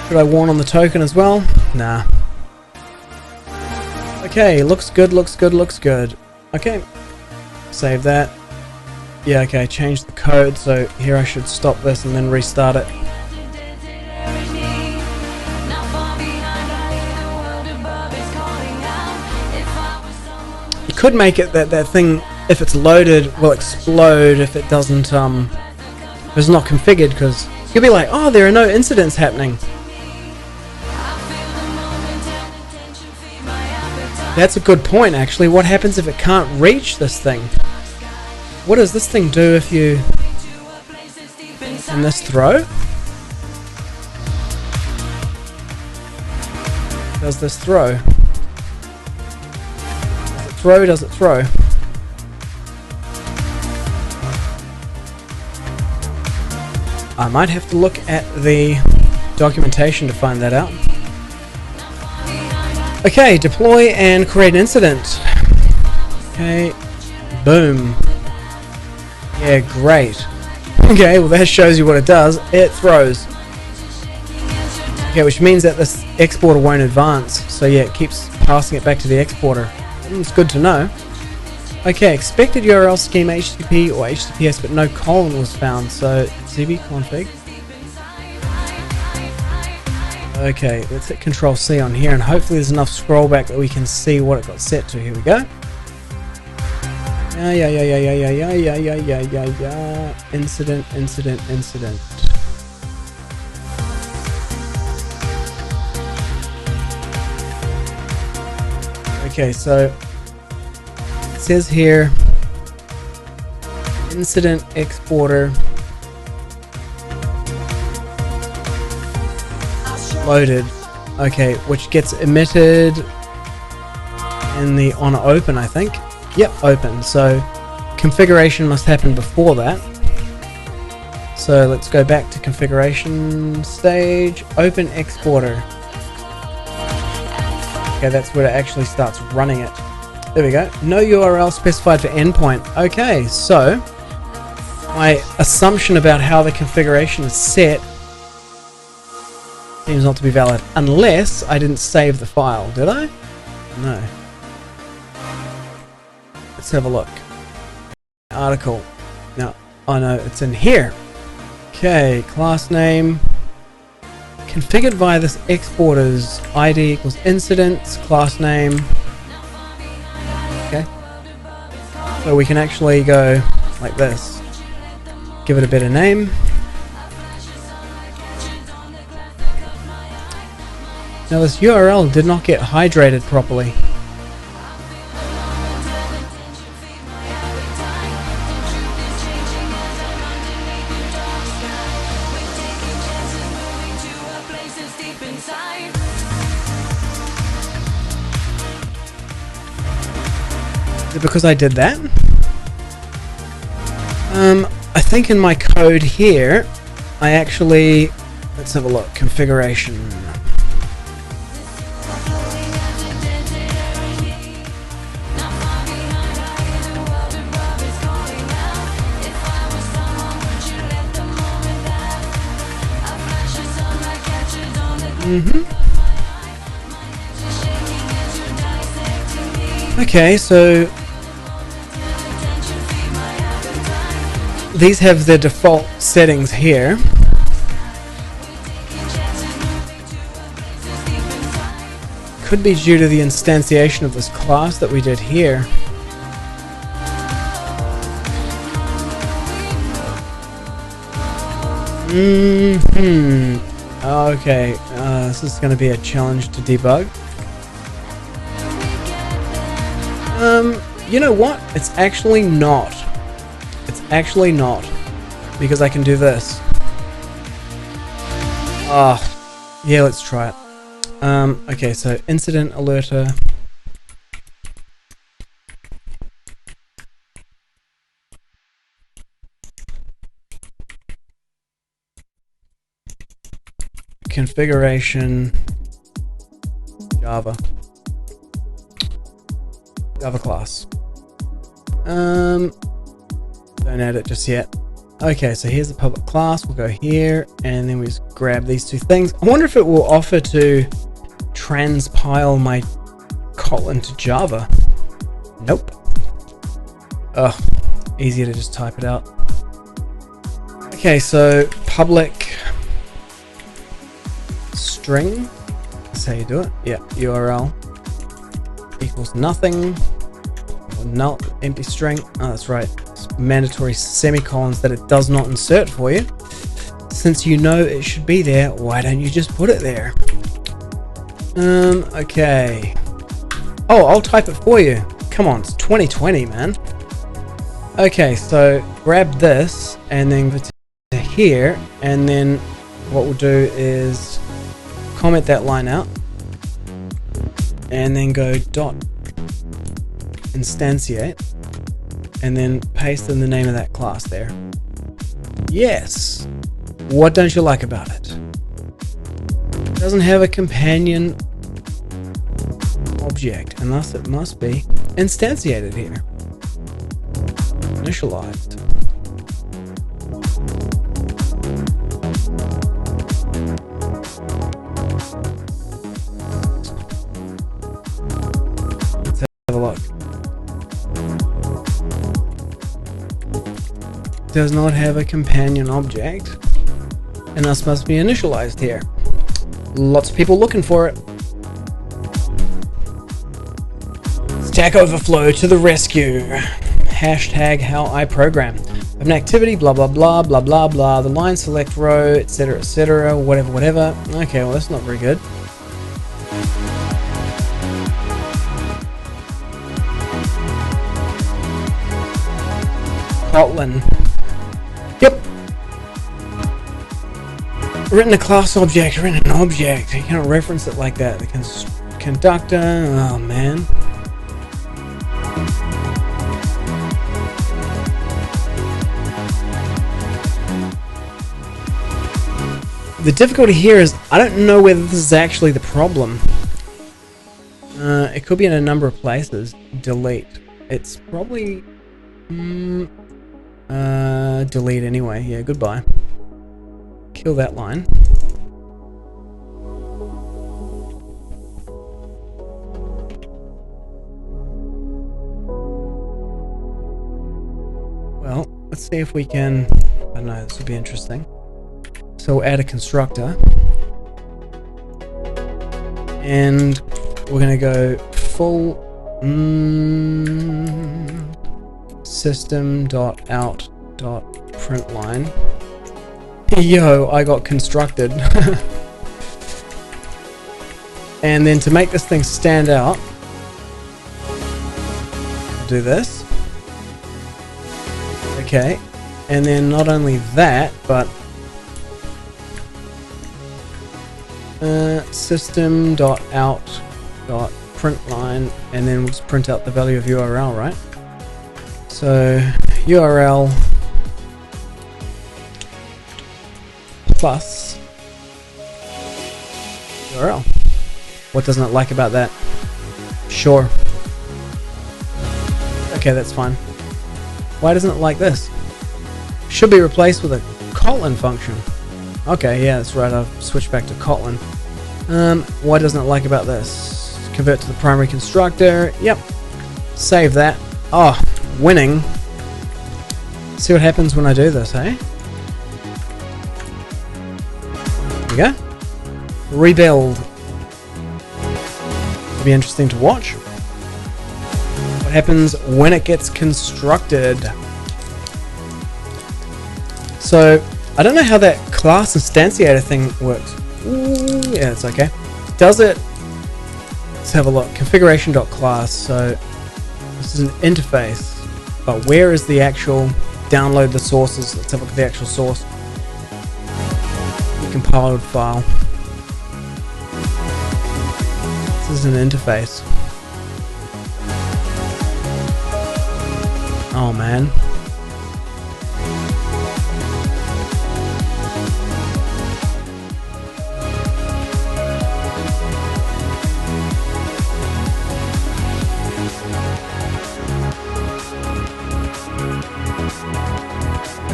Should I warn on the token as well? Nah. Okay, looks good, looks good, looks good. Okay. Save that. Yeah, okay, change the code, so here I should stop this and then restart it. You could make it that that thing, if it's loaded, will explode if it doesn't, if it's not configured, because you'll be like, oh, there are no incidents happening. That's a good point, actually. What happens if it can't reach this thing? What does this thing do if you... And this throw? Does this throw? Does it throw? Does it throw? I might have to look at the documentation to find that out. Okay, deploy and create an incident. Okay, boom. Yeah, great. Okay, well that shows you what it does. It throws. Okay, which means that this exporter won't advance. So yeah, it keeps passing it back to the exporter. It's good to know. Okay, expected URL scheme HTTP or HTTPS, but no colon was found. So Zeebe config. Okay, let's hit Control C on here, and hopefully there's enough scroll back that we can see what it got set to. Here we go. Yeah. Incident. Okay, so says here incident exporter loaded. Okay, which gets emitted in the on open, I think. Yep, open. So configuration must happen before that. So let's go back to configuration stage, open exporter. Okay, that's where it actually starts running it. There we go. No URL specified for endpoint. Okay, so my assumption about how the configuration is set seems not to be valid, unless I didn't save the file. Did I? No. Let's have a look. Article. No. Oh no, it's in here. Okay, class name. Configured via this exporter's ID equals incidents, class name. Okay. So we can actually go like this. Give it a better name. Now this URL did not get hydrated properly. Is it because I did that? I think in my code here, I actually, let's have a look, configuration. Okay, so these have the default settings here. Could be due to the instantiation of this class that we did here. Okay, this is going to be a challenge to debug. You know what? It's actually not. It's actually not. Because I can do this. Yeah, let's try it. Okay, so incident alerter. Configuration. Java class. Don't add it just yet. Okay, so here's the public class. We'll go here and then we just grab these two things. I wonder if it will offer to transpile my Kotlin to Java. Nope. Ugh, easier to just type it out. Okay, so public string. That's how you do it. Yeah, URL equals nothing. Or null, empty string. Oh, that's right. It's mandatory semicolons that it does not insert for you. Since you know it should be there, why don't you just put it there? Okay. Oh, I'll type it for you. Come on, it's 2020, man. Okay, so grab this and then go to here, and then what we'll do is comment that line out and then go dot instantiate and then paste in the name of that class there. Yes. What don't you like about it? It doesn't have a companion object, and thus it must be instantiated here. Initialized. Let's have a look. Does not have a companion object, and thus must be initialized here. Lots of people looking for it. Stack Overflow to the rescue. Hashtag how I program. An activity, blah blah blah blah blah blah. The line select row, etc., whatever. Okay, well that's not very good. Kotlin. Yep. Written a class object, written an object. You cannot reference it like that. The Constructor, oh man. The difficulty here is I don't know whether this is actually the problem. It could be in a number of places. Delete. It's probably delete anyway. Yeah, goodbye. Kill that line. Well, let's see if we can. I don't know, this would be interesting. So we'll add a constructor, and we're going to go full system.out.println. Yo, I got constructed. And then to make this thing stand out, do this. Okay, and then not only that, but system.out.println, and then we'll just print out the value of URL, right? So URL plus URL. What doesn't it like about that? Sure. Okay, that's fine. Why doesn't it like this? Should be replaced with a Kotlin function. Okay, yeah, that's right. I've switched back to Kotlin. What doesn't it like about this? Convert to the primary constructor. Yep. Save that. Oh, winning. See what happens when I do this, hey? There we go. Rebuild. It'll be interesting to watch. What happens when it gets constructed? So, I don't know how that class instantiator thing works. Ooh, yeah, it's okay. Does it? Let's have a look. Configuration.class. So this is an interface, but where is the actual download the sources? Let's have a look at the actual source. The compiled file. This is an interface. Oh man.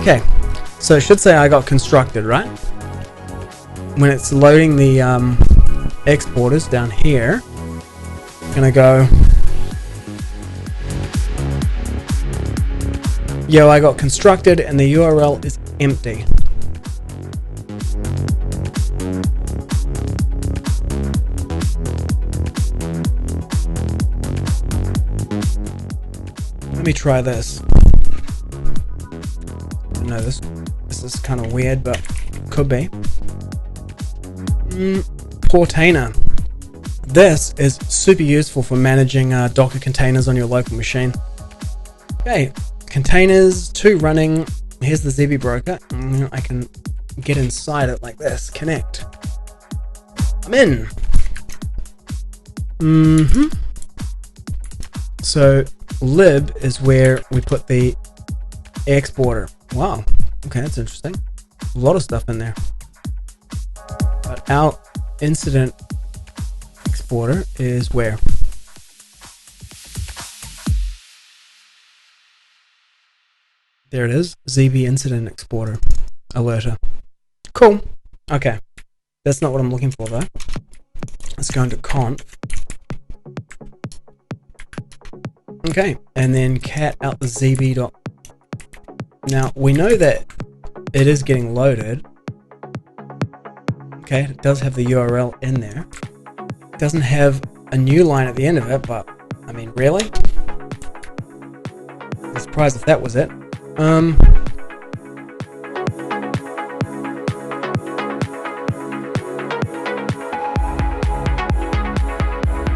Okay, so it should say I got constructed, right? When it's loading the exporters down here, I'm gonna go, yo, I got constructed and the URL is empty. Let me try this. No, this is kind of weird, but could be. Portainer. This is super useful for managing Docker containers on your local machine. Okay, containers 2 running. Here's the Zeebe broker. I can get inside it like this. Connect. I'm in. So lib is where we put the exporter. Wow, okay, that's interesting. A lot of stuff in there. But our incident exporter is where? There it is, Zeebe incident exporter alerter. Cool. Okay, that's not what I'm looking for though. Let's go into conf. Okay, and then cat out the Zeebe dot. Now, we know that it is getting loaded. Okay, it does have the URL in there. It doesn't have a new line at the end of it, but, I mean, really? I'm surprised if that was it.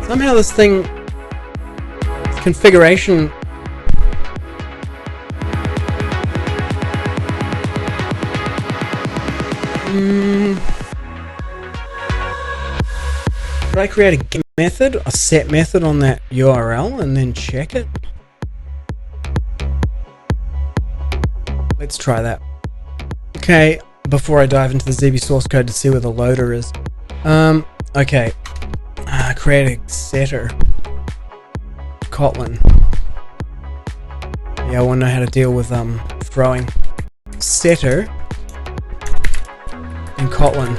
Somehow this thing, Could I create a get method, a set method on that URL and then check it? Let's try that. Okay, before I dive into the Zeebe source code to see where the loader is. Okay. Create a setter. Kotlin. Yeah, I want to know how to deal with throwing. Setter in Kotlin.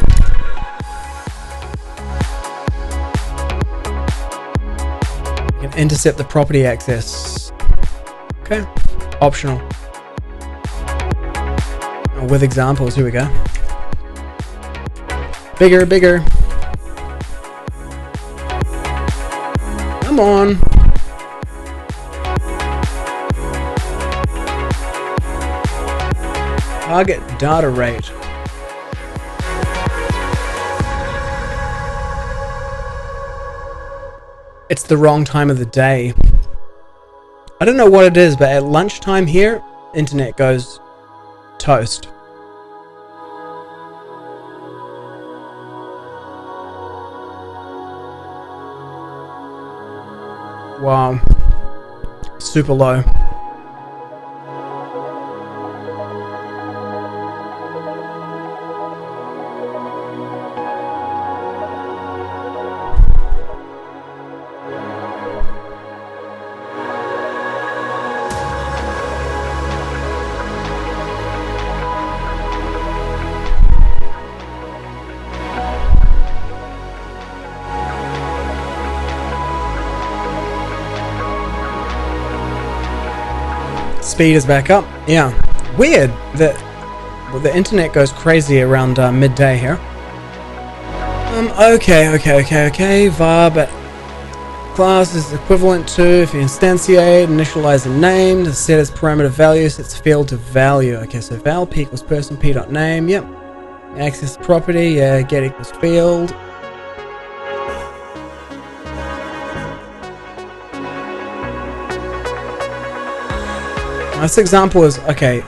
You can intercept the property access. Okay, optional. With examples, here we go. Bigger, bigger. Come on. Target data rate. It's the wrong time of the day. I don't know what it is, but at lunchtime here, internet goes toast. Wow. Super low. Speed is back up. Yeah, weird that the internet goes crazy around midday here. Okay. var, but class is equivalent to, if you instantiate, initialize a name, to set as parameter value, sets field to value. Okay, so val p equals person p.name. Yep. Access property. Yeah. Get equals field. This example is, okay,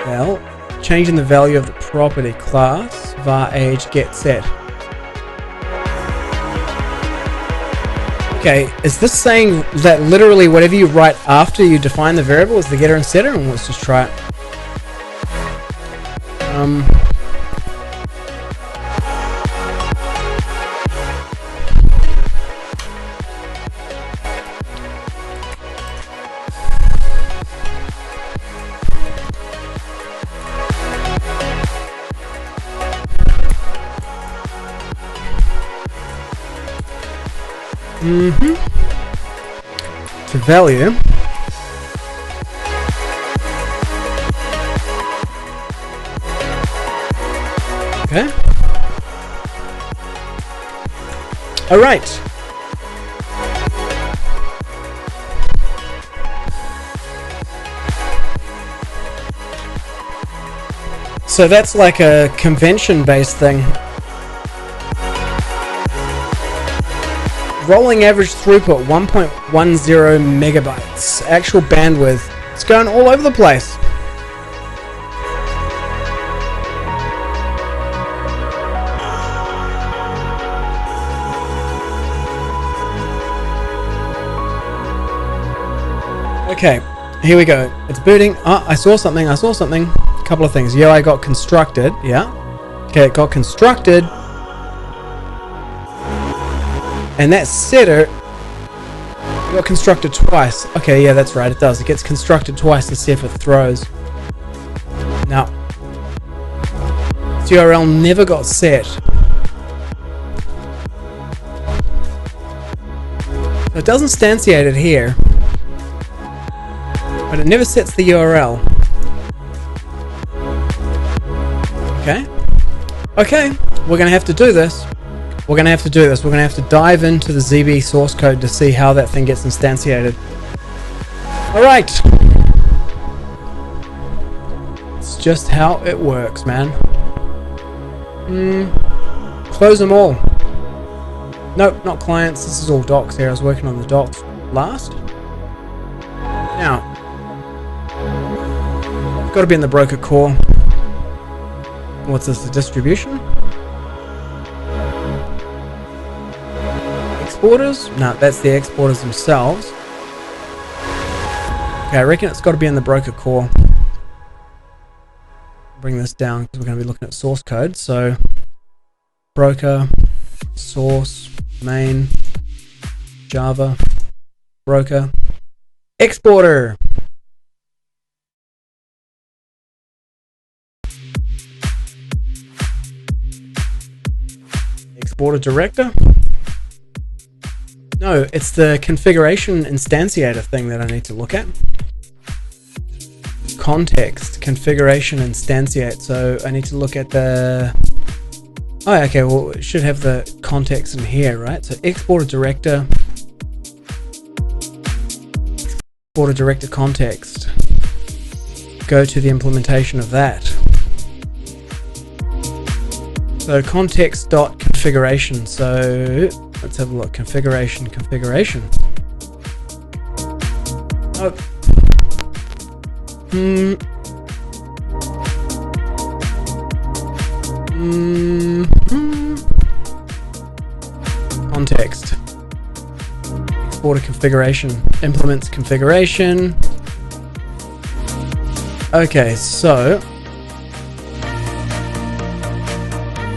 well, changing the value of the property class, var age get set. Okay, is this saying that literally whatever you write after you define the variable is the getter and setter? And let's just try it. To value. Okay. All right. So that's like a convention-based thing. Rolling average throughput 1.10 megabytes. Actual bandwidth. It's going all over the place. Okay, here we go. It's booting. Oh, I saw something. A couple of things. I got constructed. Yeah. Okay, it got constructed. And that setter got constructed twice. Okay, yeah, that's right, it does. It gets constructed twice to see if it throws. Now, this URL never got set. So it does instantiate it here, but it never sets the URL. Okay, we're gonna have to do this. We're going to have to dive into the Zeebe source code to see how that thing gets instantiated. Alright. It's just how it works, man. Close them all. Nope, not clients. This is all docs here. I was working on the docs last. Now, I've got to be in the broker core. What's this, the distribution? exporters? No, that's the exporters themselves. Okay, I reckon it's got to be in the broker core. Bring this down because we're going to be looking at source code. So broker, source, main, Java, broker, exporter. Exporter director? No, it's the configuration instantiator thing that I need to look at. Context, configuration instantiate. So I need to look at the... Oh, okay, well, it should have the context in here, right? So exporter director. Exporter director context. Go to the implementation of that. So context.configuration. So let's have a look. Configuration. Oh. Context. Exporter configuration. Implements configuration. Okay, so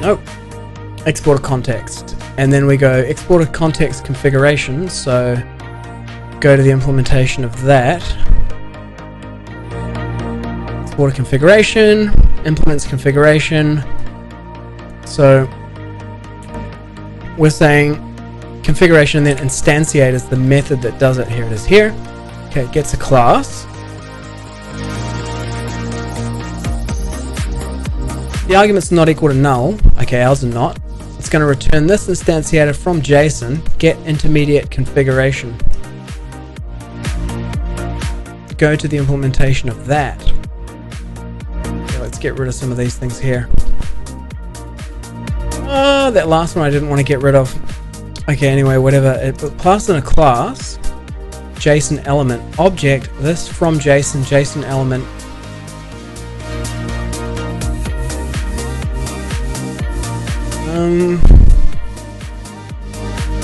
nope. Exporter context. And then we go exporter context configuration. So go to the implementation of that. Exporter configuration. Implements configuration. So we're saying configuration and then instantiate is the method that does it. Here it is here. Okay, it gets a class. The argument's not equal to null. Okay, ours are not. It's going to return this instantiator from JSON, get intermediate configuration. Go to the implementation of that. Okay, let's get rid of some of these things here. Oh, that last one I didn't want to get rid of. Okay, anyway, whatever. It passed in a class, JSON element, object, this from JSON, JSON element.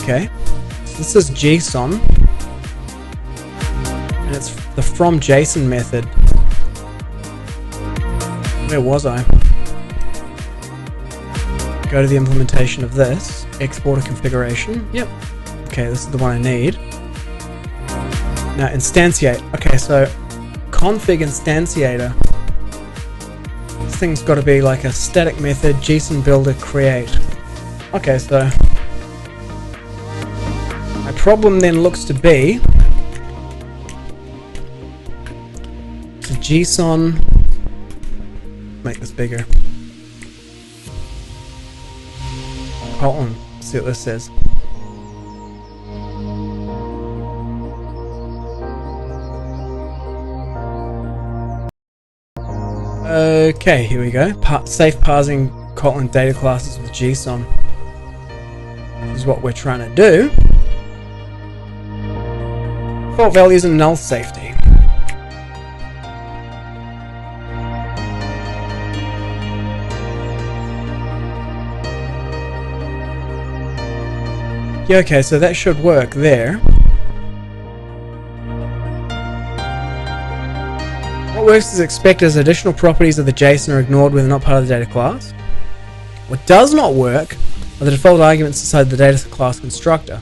Okay, so this is JSON, and it's the from JSON method. Where was I? Go to the implementation of this, exporter configuration. Yep. Okay, this is the one I need. Now instantiate. Okay, so config instantiator. This thing's got to be like a static method, JSON builder create. Okay, so my problem then looks to be to JSON. Make this bigger. Kotlin. See what this says. Okay, here we go. Safe parsing Kotlin data classes with JSON. This is what we're trying to do. Default values and null safety. Yeah, okay, so that should work there. What works as expected is additional properties of the JSON are ignored when they're not part of the data class. What does not work are the default arguments inside the data class constructor.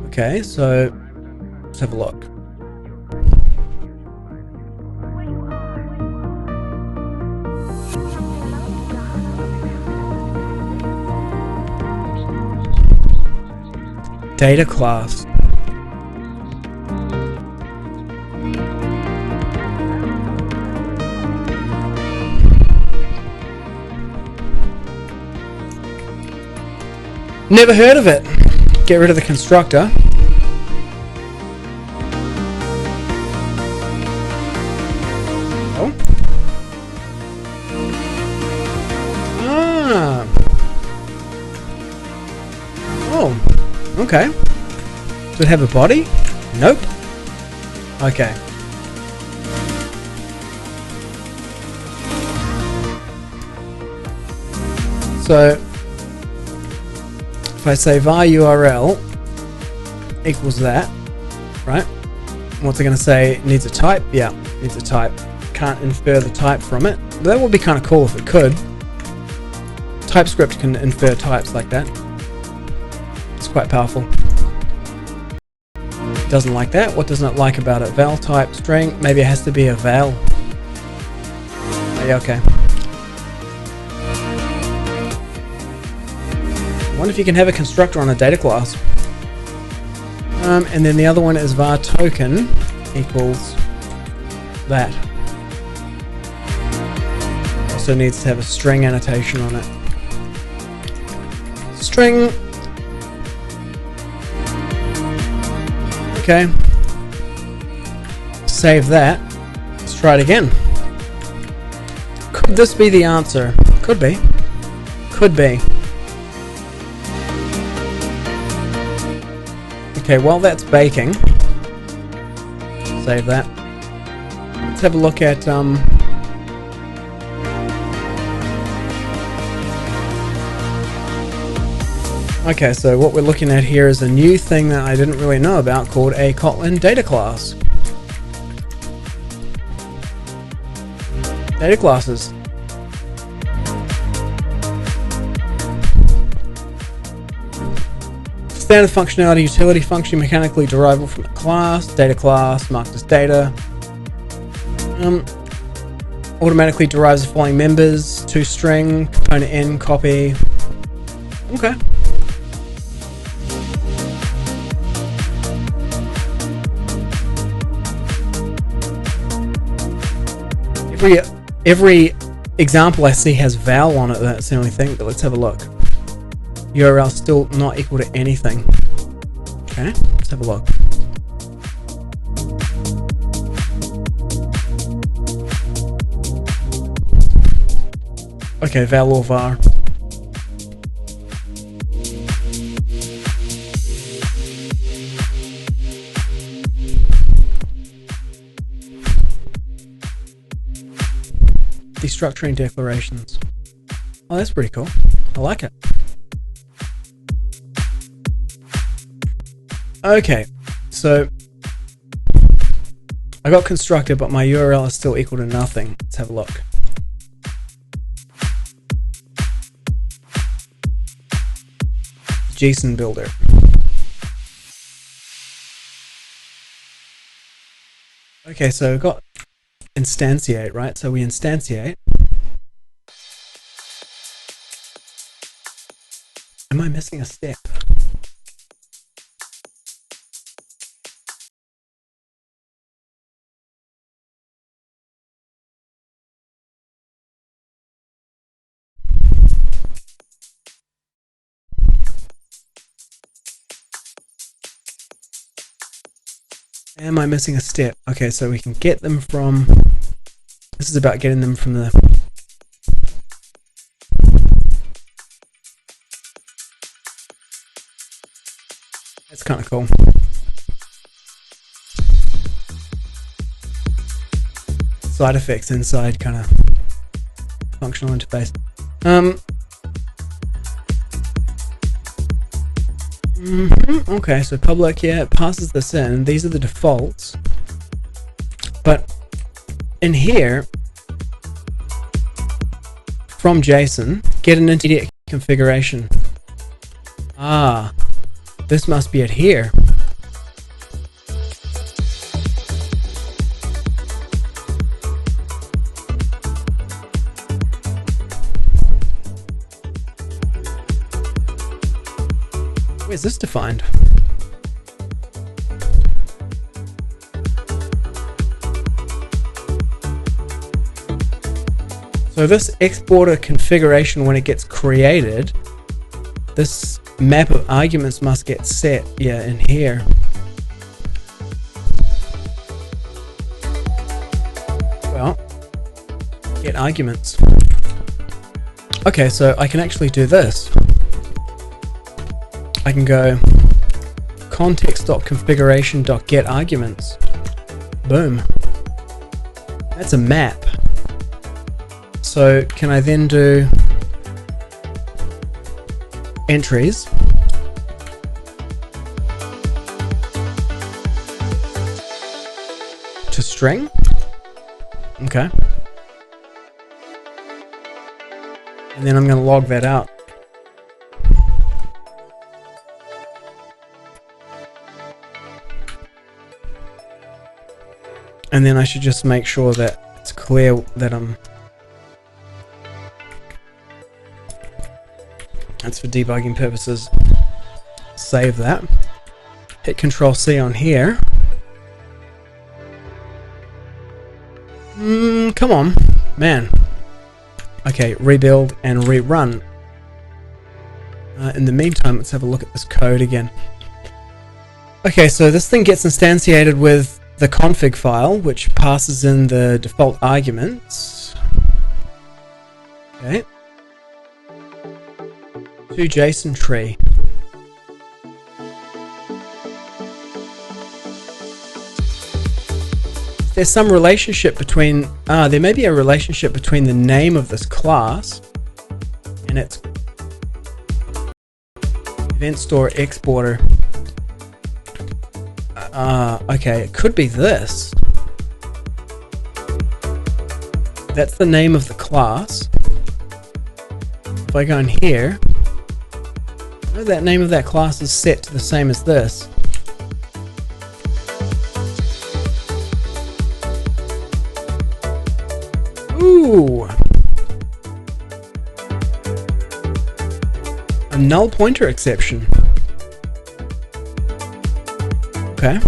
Okay, so let's have a look. Data class. Never heard of it. Get rid of the constructor. Oh. Ah. Oh. Okay. Does it have a body? Nope. Okay. So if I say var URL equals that, right? What's it going to say? Needs a type? Yeah, needs a type. Can't infer the type from it. That would be kind of cool if it could. TypeScript can infer types like that. It's quite powerful. Doesn't like that. What doesn't it like about it? Val type string. Maybe it has to be a val. Oh, yeah, okay. I wonder if you can have a constructor on a data class. And then the other one is var token equals that. Also needs to have a string annotation on it. String. Okay. Save that. Let's try it again. Could this be the answer? Could be. Could be. Okay, while that's baking, save that. Let's have a look at okay, so what we're looking at here is a new thing that I didn't really know about called a Kotlin data class. Data classes. Standard functionality, utility function, mechanically derivable from a class, data class, marked as data. Automatically derives the following members, toString, component n, copy. Okay. Every example I see has val on it, that's the only thing, but let's have a look. URL still not equal to anything. Okay, let's have a look. Okay, val or var. Destructuring declarations. Oh, that's pretty cool. I like it. Okay, so I got Constructor, but my URL is still equal to nothing. Let's have a look. JSON builder. Okay, so we've got instantiate, right? So we instantiate. Am I missing a step? Am I missing a step? Okay, so we can get them from... This is about getting them from the... That's kind of cool. Side effects inside kind of functional interface. Okay, so public, yeah, it passes this in. These are the defaults. But in here, from JSON, get an intermediate configuration. Ah, this must be it here. Where's this defined? So this exporter configuration, when it gets created, this map of arguments must get set, yeah, in here. Well, get arguments. Okay, so I can actually do this. I can go context.configuration.getArguments. Boom. That's a map. So can I then do entries. To string. Okay. And then I'm going to log that out. And then I should just make sure that it's clear that that's for debugging purposes. Save that. Hit Control C on here. Come on, man. Okay, rebuild and rerun. In the meantime, let's have a look at this code again. Okay, so this thing gets instantiated with the config file, which passes in the default arguments. Okay. To JSON tree. There's some relationship between, there may be a relationship between the name of this class and its event store exporter. Okay, it could be this. That's the name of the class. If I go in here, that name of that class is set to the same as this. Ooh. A null pointer exception. Okay.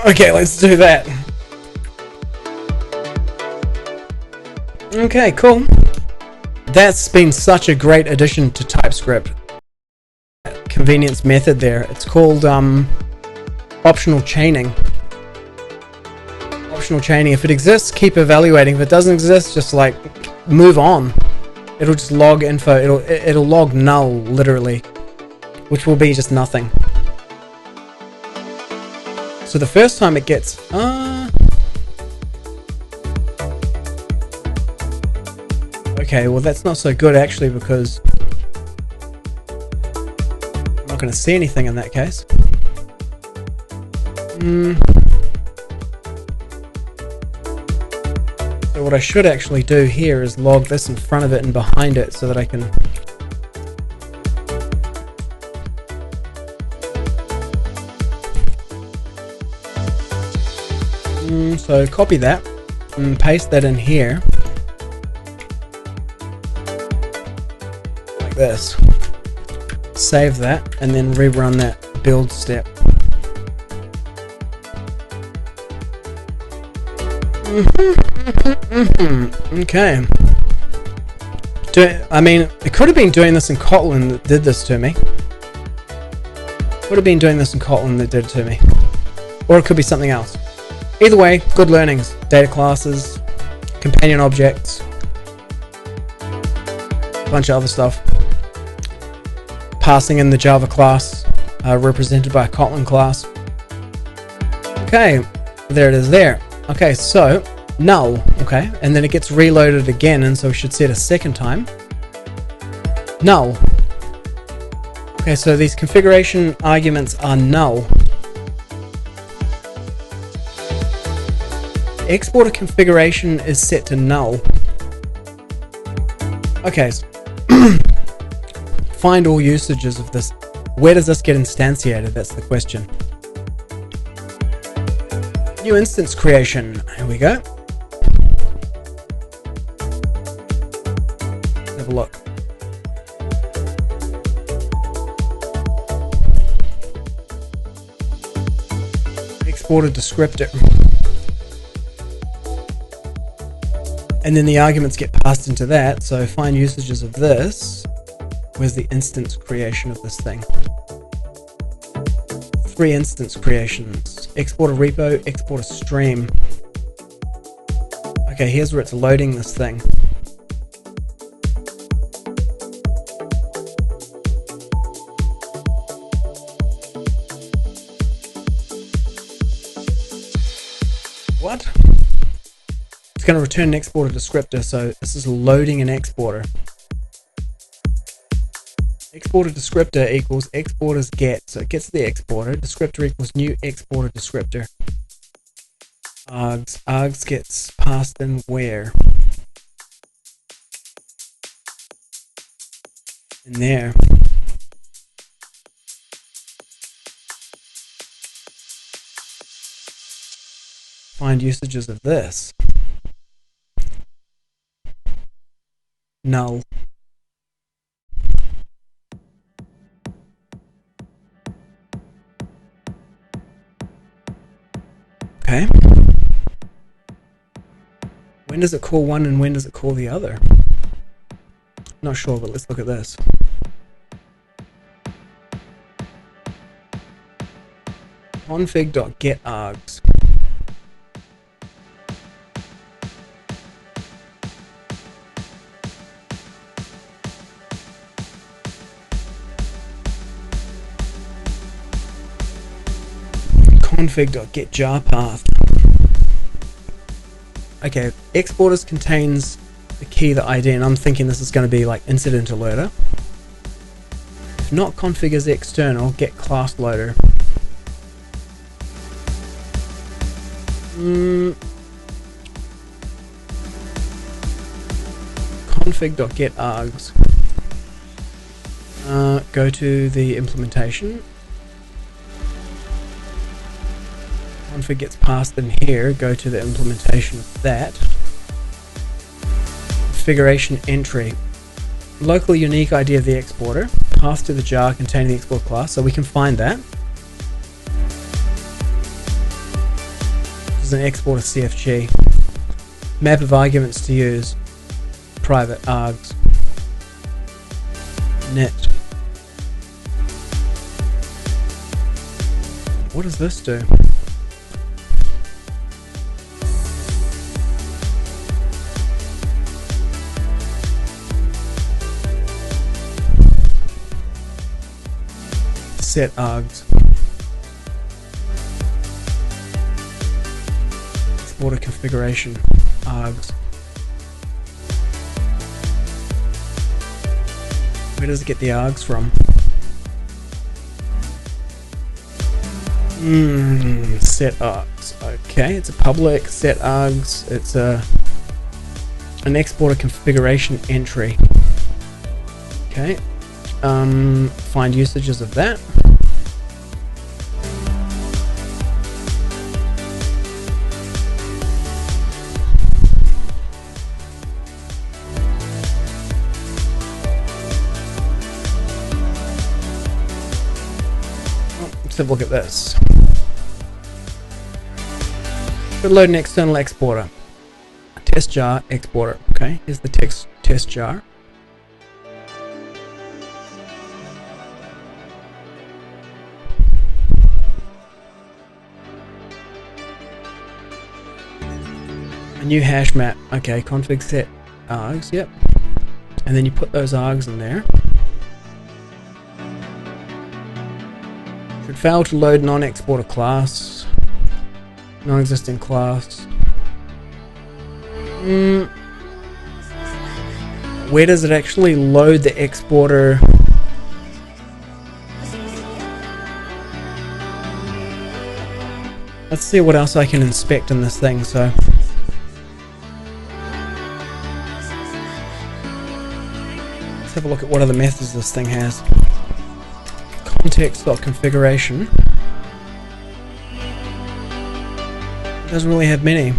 Okay, let's do that. Okay, cool. That's been such a great addition to TypeScript. Convenience method there. It's called optional chaining. Optional chaining. If it exists, keep evaluating. If it doesn't exist, just like move on. It'll just log info. It'll log null literally, which will be just nothing. So the first time it gets okay, well that's not so good actually, because I'm not going to see anything in that case. So what I should actually do here is log this in front of it and behind it so that I can so copy that and paste that in here like this. Save that and then rerun that build step. Okay. I mean, it could have been doing this in Kotlin that did this to me. Would have been doing this in Kotlin that did it to me. Or it could be something else. Either way, good learnings. Data classes, companion objects, a bunch of other stuff. Passing in the Java class, represented by a Kotlin class. Okay, there it is there. Okay, so null, okay, and then it gets reloaded again, and so we should see it a second time. Null. Okay, so these configuration arguments are null. Exporter configuration is set to null. Okay, so find all usages of this. Where does this get instantiated? That's the question. New instance creation. Here we go. Let's have a look. Exported descriptor. And then the arguments get passed into that, so find usages of this. Where's the instance creation of this thing? 3 instance creations. Export a repo, export a stream. Okay, here's where it's loading this thing. going to return an exporter descriptor. So this is loading an exporter. Exporter descriptor equals exporters get. So it gets the exporter. Descriptor equals new exporter descriptor. Args gets passed in where? In there. Find usages of this. Null. Okay. When does it call one and when does it call the other? Not sure, but let's look at this. Config.getArgs. Config.getJarPath. Okay, exporters contains the key, the ID, and I'm thinking this is going to be like incident alerter. If not config as external, get class loader. Config.getArgs. Go to the implementation. Config gets passed in here. Go to the implementation of that. Configuration entry. Local unique ID of the exporter. Path to the jar containing the export class. So we can find that. This is an exporter CFG. Map of arguments to use. Private args. Net. What does this do? Set args. Exporter configuration args. Where does it get the args from? Set args. Okay, it's a public set args. It's an exporter configuration entry. Okay. Find usages of that. Let's have a look at this. We'll load an external exporter. Test jar exporter. Okay, here's the test jar. A new hash map. Okay, config set args. Yep. And then you put those args in there. Should fail to load non-exporter class. Non-existing class. Where does it actually load the exporter? Let's see what else I can inspect in this thing. So let's have a look at what other methods this thing has. Context.configuration. It doesn't really have many.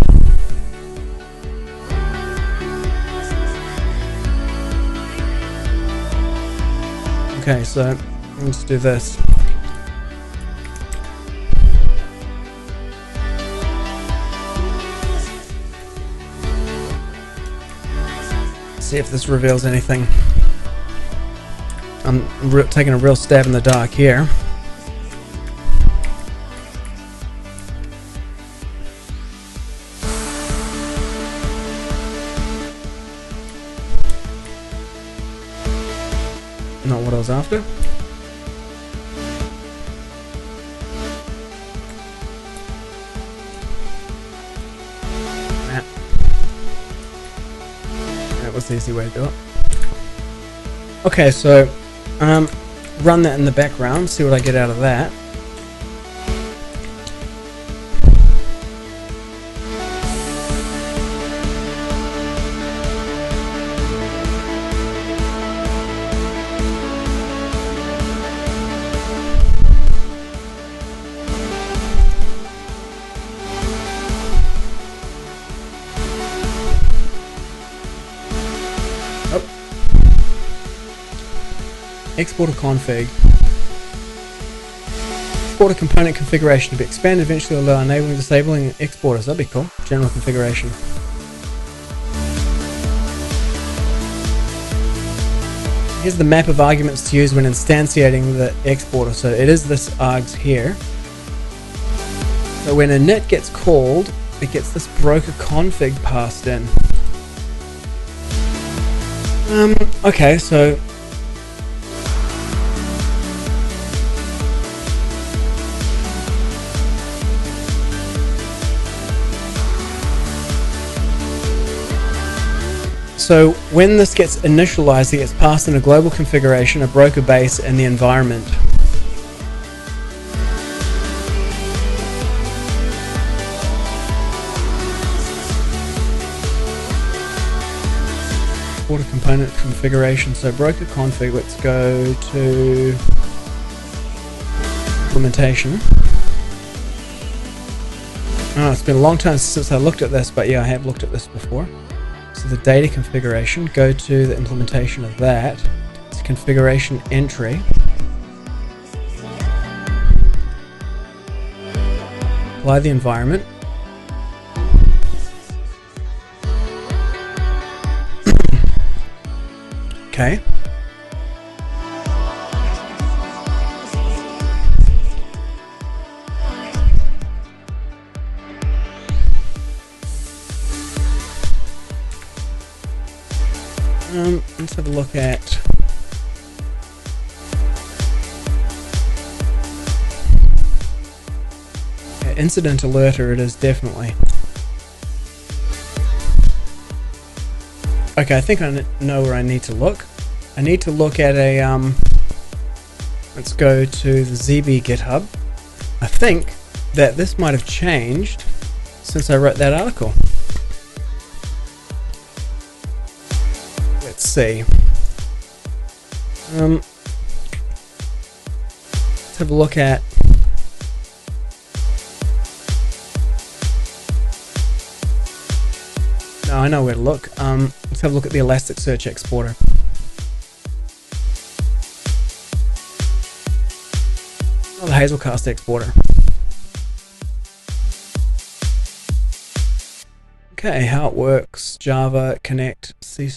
Okay, so let's do this. See if this reveals anything. I'm taking a real stab in the dark here. Not what I was after. the easy way to do it. Okay, so run that in the background, see what I get out of that. Exporter config. Exporter component configuration to be expanded eventually, allow enabling, disabling exporters. That'd be cool. General configuration. Here's the map of arguments to use when instantiating the exporter. So it is this args here. So when a init gets called, it gets this broker config passed in. Okay, so when this gets initialized, it gets passed in a global configuration, a broker base, and the environment. Exporter component configuration. So broker config, let's go to implementation. Oh, it's been a long time since I looked at this, but yeah, I have looked at this before. So the data configuration, go to the implementation of that. It's configuration entry. Apply the environment. Okay. Let's have a look at incident alerter. It is definitely. Okay, I think I know where I need to look. I need to look at a let's go to the Zeebe GitHub. I think that this might have changed since I wrote that article. Let's see. Let's have a look at no, I know where to look. Let's have a look at the Elasticsearch exporter. Oh, the Hazelcast exporter. Okay, how it works. Java, connect, C#,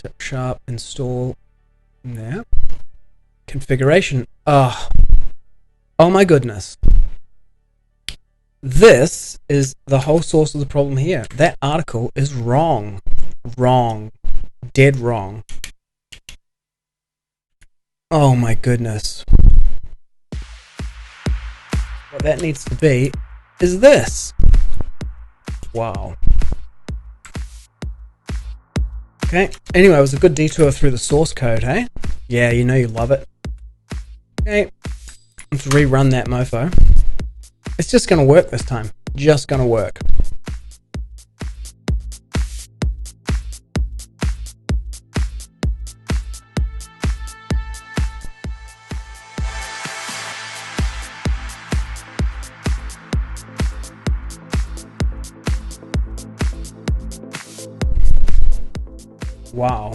install. There. Configuration. Oh my goodness. This is the whole source of the problem here. That article is wrong. Wrong. Dead wrong. Oh my goodness. What that needs to be is this. Wow. Okay, anyway, it was a good detour through the source code, hey? Yeah, you know you love it. Okay, let's rerun that mofo. It's just gonna work this time. Just gonna work. Wow.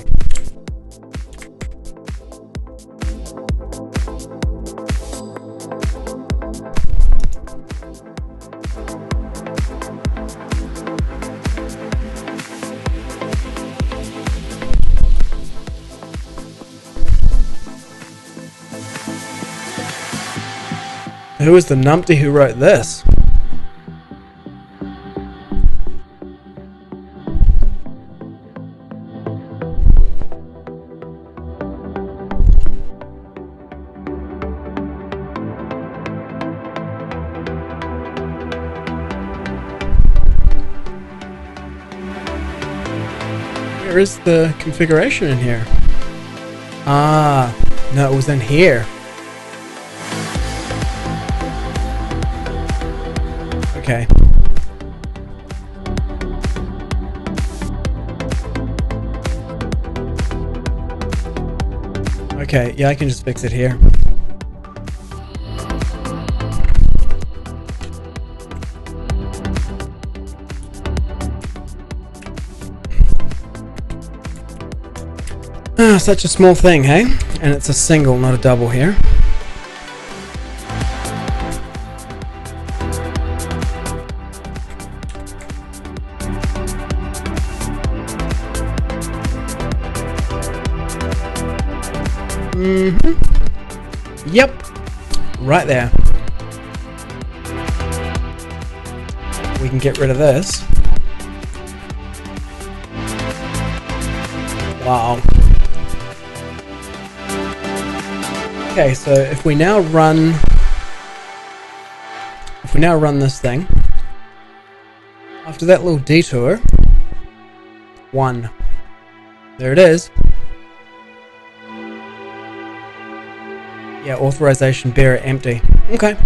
Who is the numpty who wrote this? where is the configuration in here? Ah, no, it was in here. Okay. Okay, yeah, I can just fix it here. Ah, such a small thing, hey? And it's a single, not a double here. Yep, right there. We can get rid of this. Wow. Okay, so if we now run this thing, after that little detour, 1. There it is. Yeah, authorization bearer empty. Okay.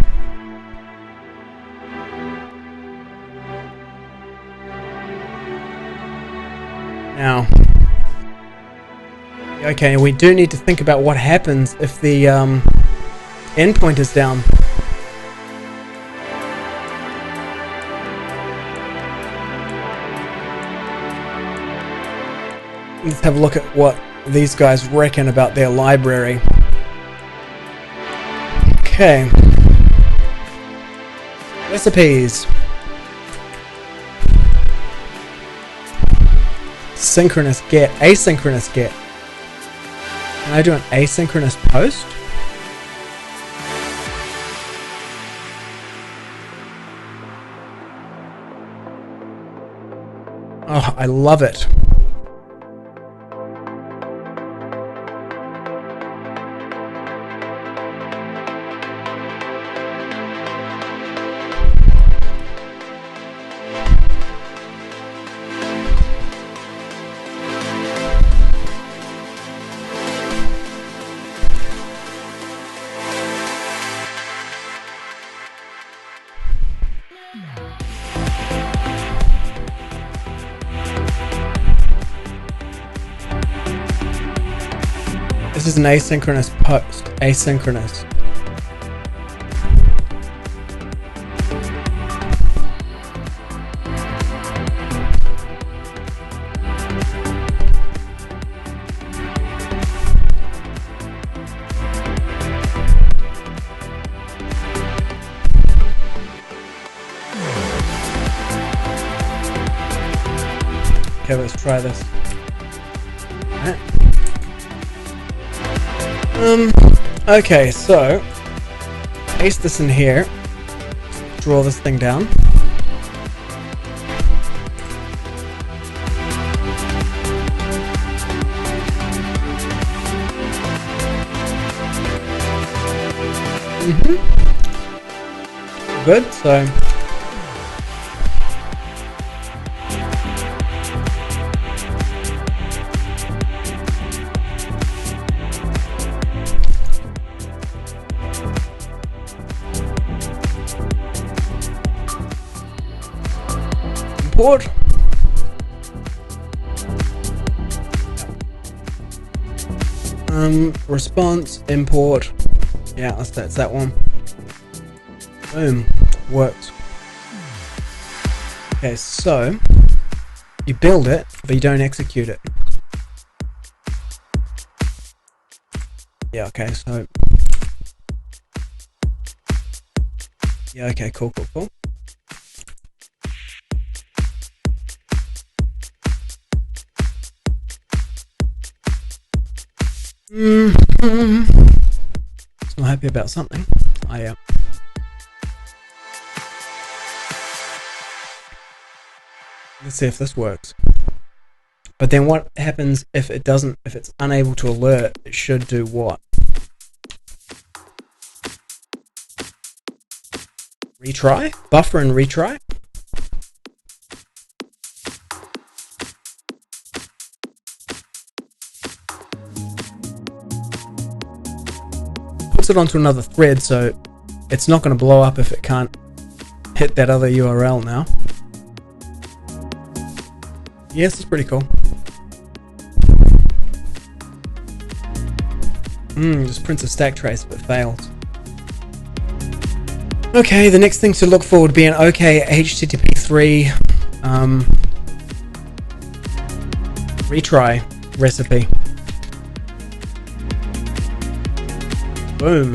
Now, okay, we do need to think about what happens if the endpoint is down. Let's have a look at what these guys reckon about their library. Okay. Recipes. Synchronous get, asynchronous get. Can I do an asynchronous post? Oh, I love it. This is an asynchronous post. Asynchronous. Okay, let's try this. Alright. Okay, so paste this in here, draw this thing down. Good, so import. Response import. Yeah, that's that one. Boom, works. Okay, so you build it, but you don't execute it. Yeah, okay, so yeah, okay, cool. Still happy about something. I am. Let's see if this works. But then what happens if it doesn't, if it's unable to alert? It should do what? Retry? Buffer and retry? it onto another thread, so it's not going to blow up if it can't hit that other URL now. Yes, it's pretty cool. Just prints a stack trace but fails. Okay, the next thing to look for would be an OK HTTP3 retry recipe. Boom.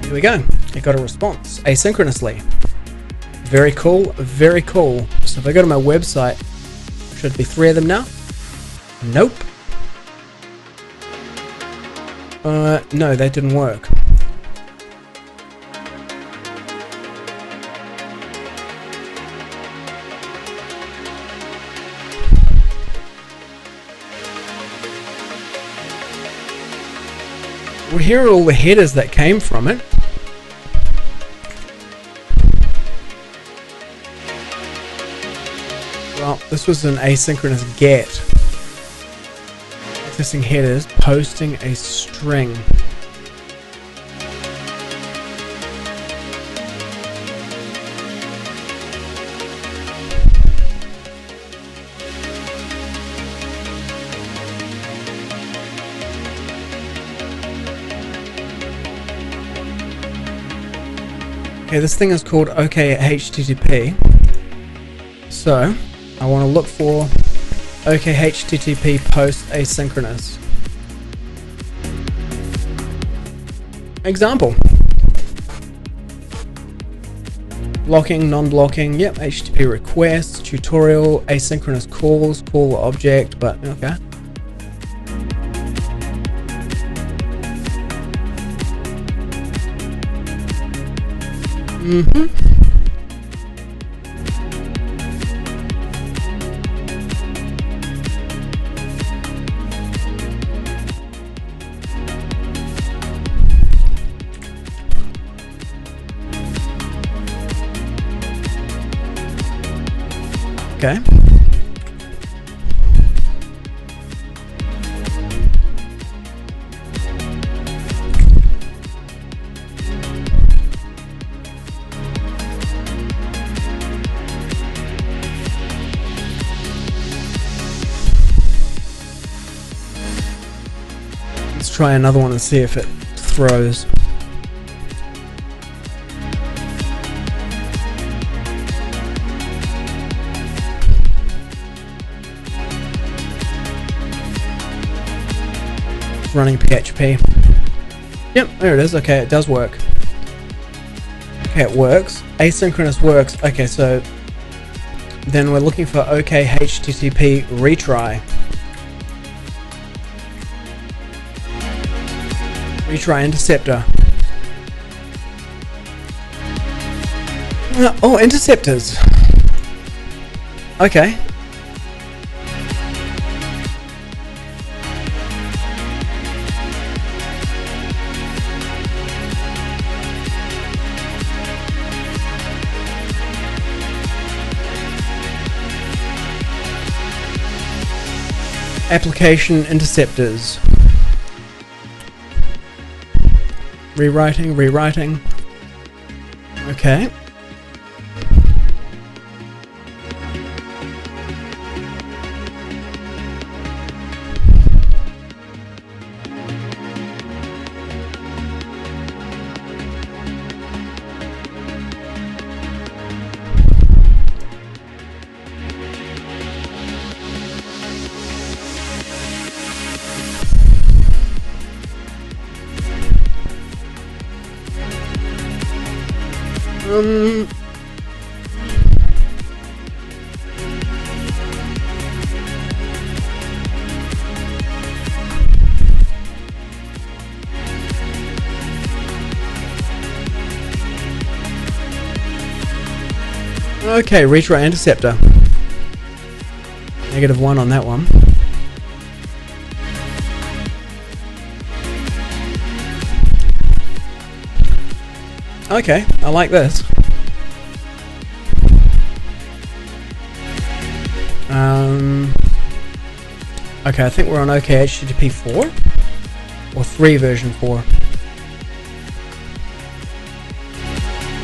Here we go. It got a response asynchronously. Very cool, very cool. So if I go to my website, should be 3 of them now? Nope. No, that didn't work. Well, here are all the headers that came from it. Well, this was an asynchronous get. Accessing headers, posting a string. Okay, this thing is called OK HTTP. So I want to look for OK HTTP post asynchronous. Example. Blocking, non-blocking, yep, HTTP requests, tutorial, asynchronous calls, call object, but okay. Okay. Let's try another one and see if it throws. Running PHP. Yep, there it is. Okay, it does work. Okay, it works. Asynchronous works. Okay, so then we're looking for OK HTTP retry. Retry interceptor. Oh, interceptors. Okay. Application interceptors. Rewriting. Okay. Okay, retry interceptor. -1 on that one. Okay, I like this. Okay, I think we're on OK HTTP 4. Or 3 version 4.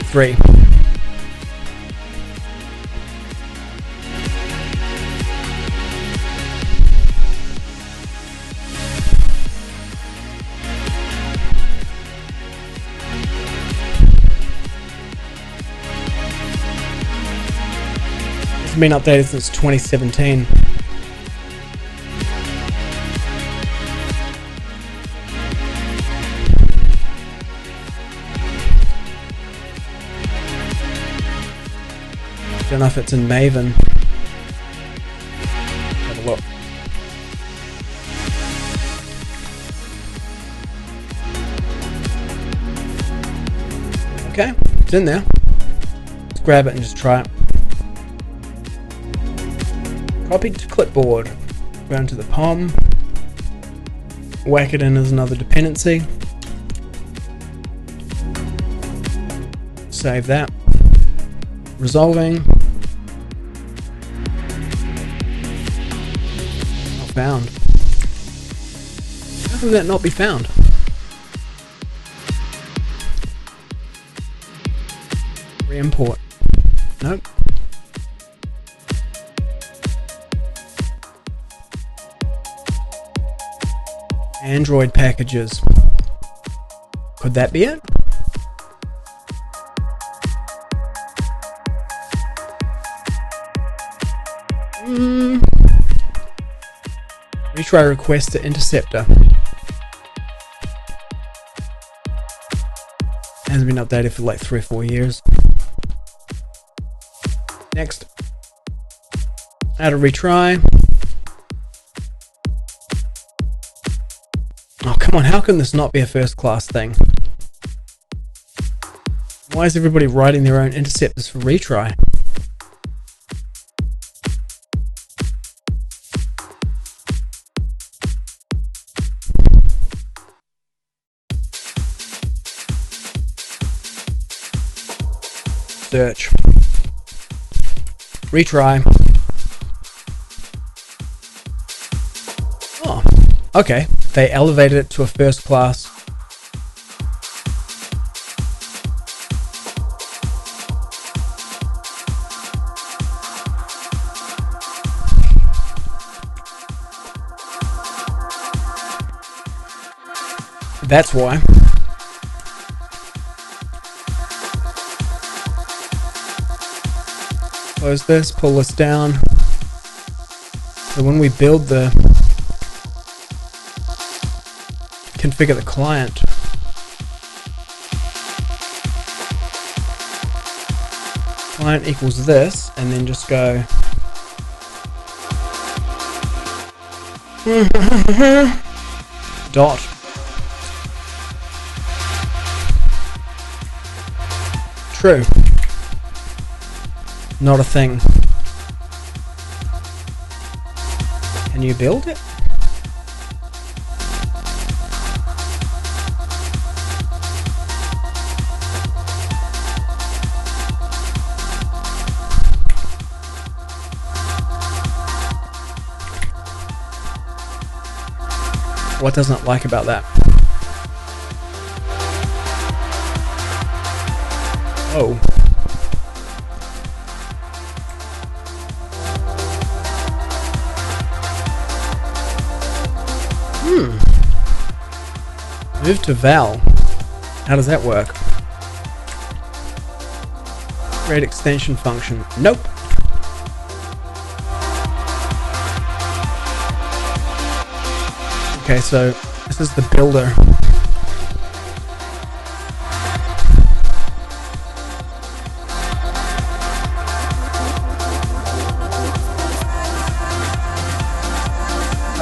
3. It's been updated since 2017. Don't know if it's in Maven. Have a look. Okay, it's in there. Let's grab it and just try it. Copy to clipboard. Go into the POM. Whack it in as another dependency. Save that. Resolving. Not found. How can that not be found? Re-import. Nope. Android packages. Could that be it? Retry request to interceptor. Hasn't been updated for like 3 or 4 years. Next. Add a retry. Oh, come on, how can this not be a first class thing? Why is everybody writing their own interceptors for retry? Search. Retry. Oh, okay. They elevated it to a first class. That's why. Close this, pull this down. So when we build the configure the client, client equals this, and then just go dot true. Not a thing. Can you build it? What doesn't like about that? Oh. Move to val. How does that work? Create extension function. Nope. Okay, so this is the builder.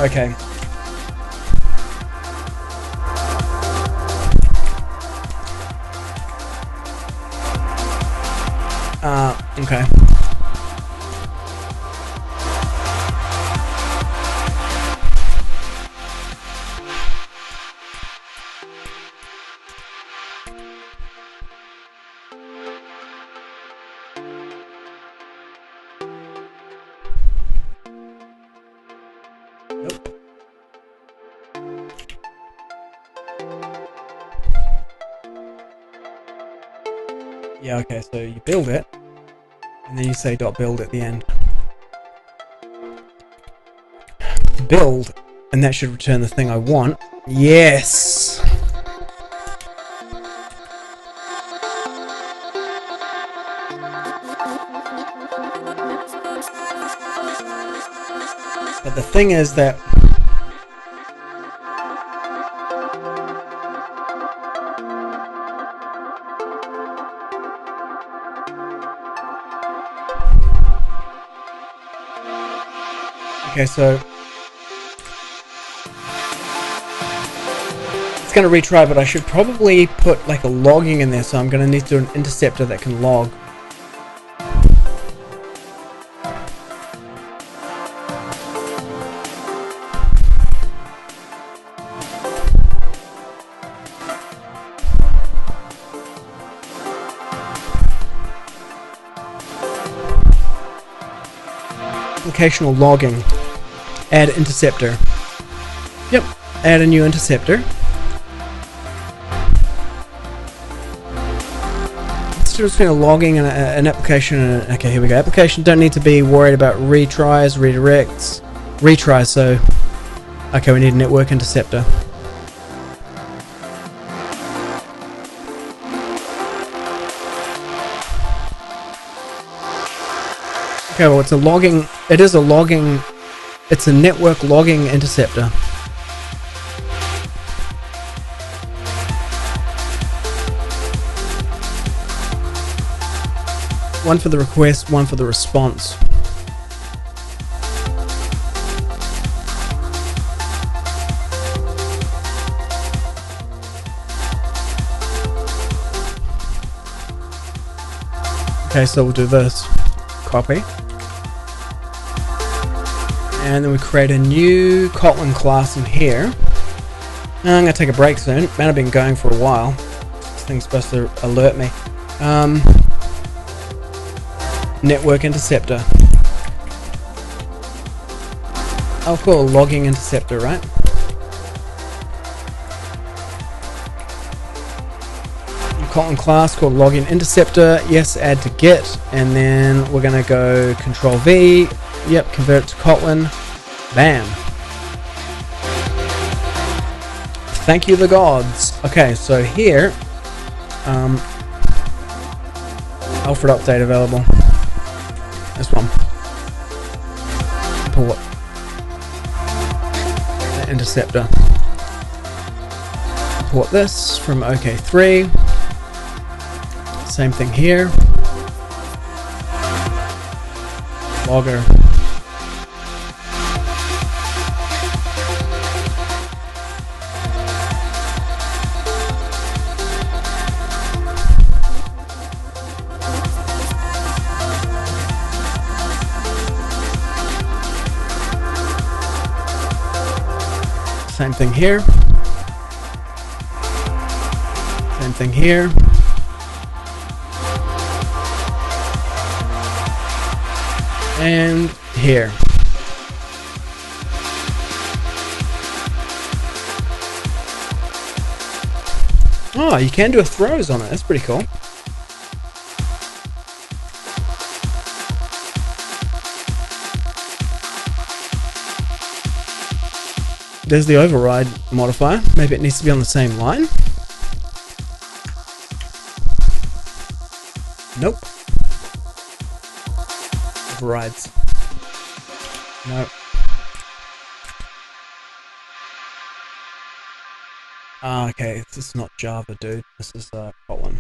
Okay. Okay. Nope. Yeah, okay, so you build it, and then you say .build at the end. Build, and that should return the thing I want. Yes! But the thing is that okay, so it's going to retry, but I should probably put like a logging in there, so I'm going to need to do an interceptor that can log. Applicational logging. Add interceptor. Yep, add a new interceptor. Difference between a logging and an application and okay, here we go. Application don't need to be worried about retries, redirects, retries, so okay, we need a network interceptor. Okay, well it's a logging, it is a logging, it's a network logging interceptor. One for the request, one for the response. Okay, so we'll do this. Copy. And then we create a new Kotlin class in here. I'm going to take a break soon. Man, I've been going for a while. This thing's supposed to alert me. Network interceptor. I'll call a logging interceptor, right? Kotlin class called login interceptor. Yes, add to Git, and then we're going to go Control V. Yep, convert it to Kotlin. Bam. Thank you, the gods. Okay, so here, Alfred update available. This one. Import. The interceptor. Import this from OK3. Same thing here. Logger. Same thing here. Same thing here. And here. Oh, you can do a throws on it. That's pretty cool. There's the override modifier. Maybe it needs to be on the same line. Nope. Overrides. Nope. Ah, okay. This is not Java, dude. This is Kotlin.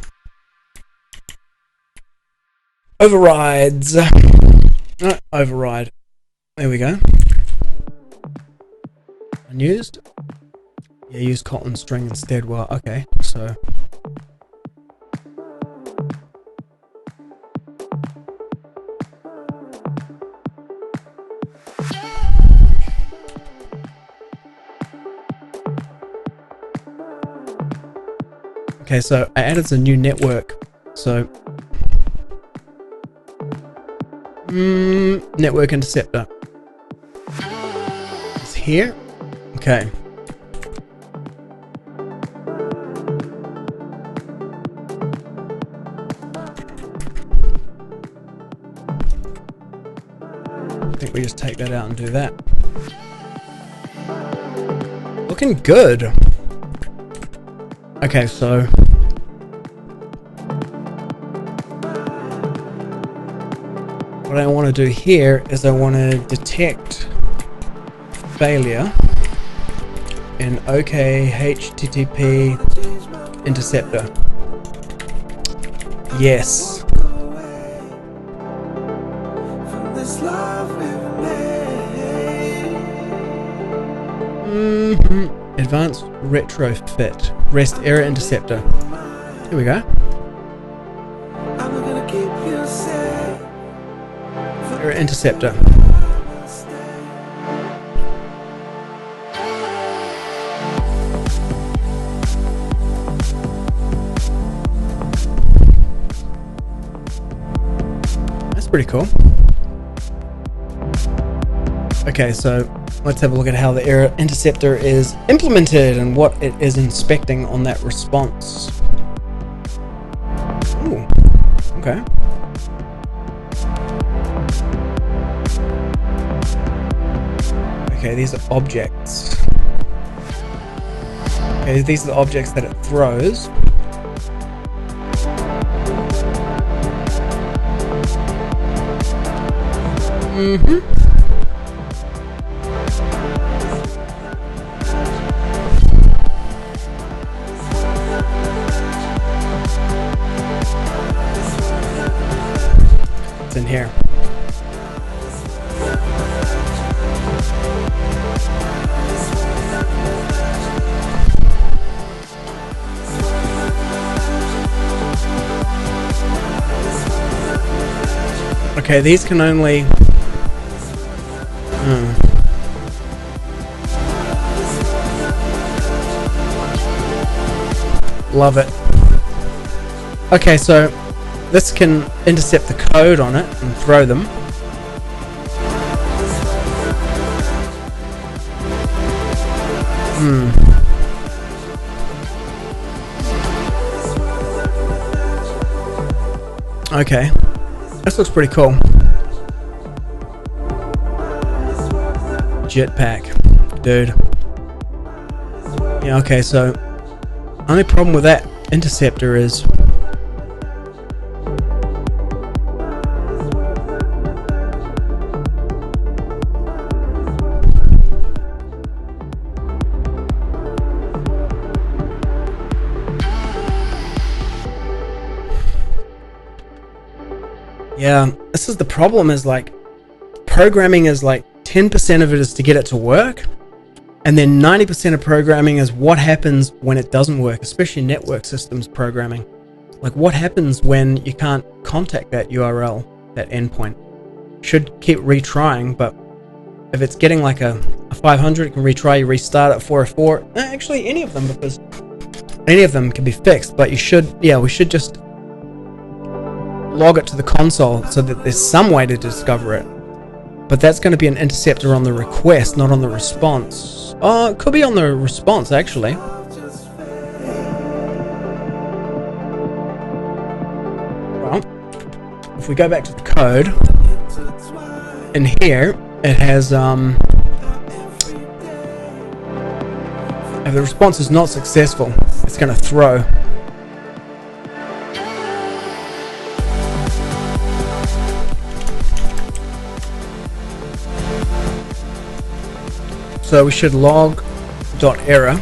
Overrides. No, override. There we go. Unused? Yeah, use Kotlin string instead. Well, okay, so okay, so I added a new network. So network interceptor is here. Okay. we just take that out and do that. Looking good. Okay, so what I want to do here is I want to detect failure in OK HTTP interceptor. Yes. Advanced retrofit REST error interceptor. Here we go. Error interceptor. That's pretty cool. Okay, so let's have a look at how the error interceptor is implemented and what it is inspecting on that response. Ooh, okay. Okay, these are objects. Okay, these are the objects that it throws. In here. Okay, these can only love it. Okay, so this can intercept the code on it and throw them. Okay, this looks pretty cool. Jetpack, dude. Yeah, okay, so only problem with that interceptor is yeah, this is the problem, is like programming is like 10% of it is to get it to work, and then 90% of programming is what happens when it doesn't work, especially network systems programming. Like what happens when you can't contact that URL, that endpoint. Should keep retrying, but if it's getting like a 500, it can retry, you restart at 404. Actually, any of them, because any of them can be fixed, but you should, yeah, we should just log it to the console so that there's some way to discover it. But that's going to be an interceptor on the request, not on the response. Oh, it could be on the response, actually. Well, if we go back to the code, in here, it has, if the response is not successful, it's going to throw. So we should log .error.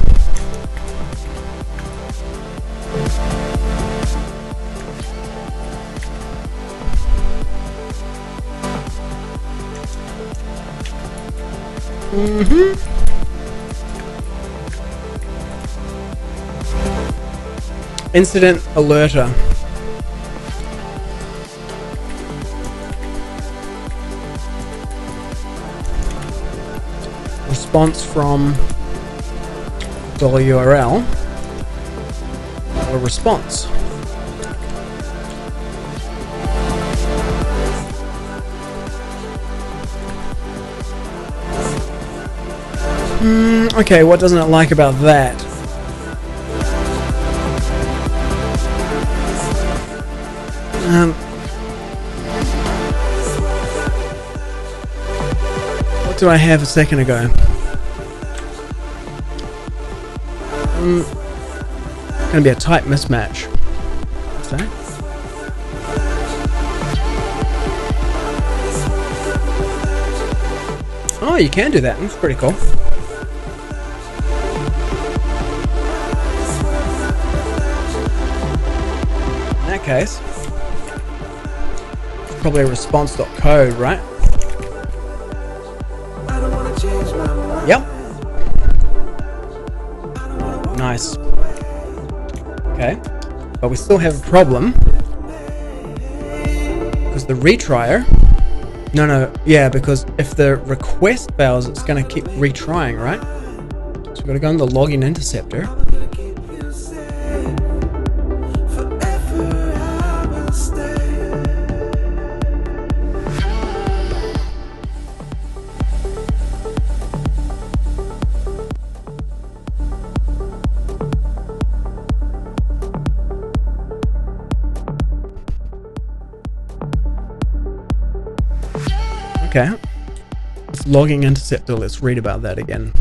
Incident alerter. Response from $URL or response. Okay, what doesn't it like about that? What did I have a second ago? Gonna be a tight mismatch. What's that? Oh, you can do that. That's pretty cool. In that case, it's probably a response.code, right? Yep. Nice. Okay. But we still have a problem. Because the retryer... Yeah, because if the request fails, it's going to keep retrying, right? So we've got to go in the login interceptor. Okay, it's logging interceptor. Let's read about that again.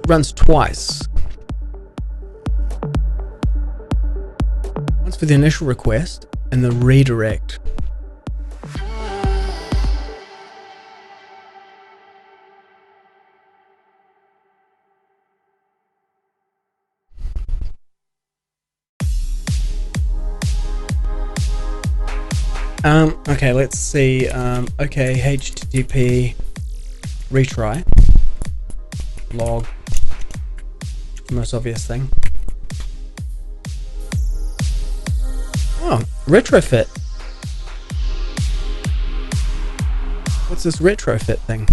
Runs twice. Once for the initial request and the redirect. Okay, let's see. Okay, HTTP retry log, the most obvious thing. Oh, retrofit. What's this retrofit thing?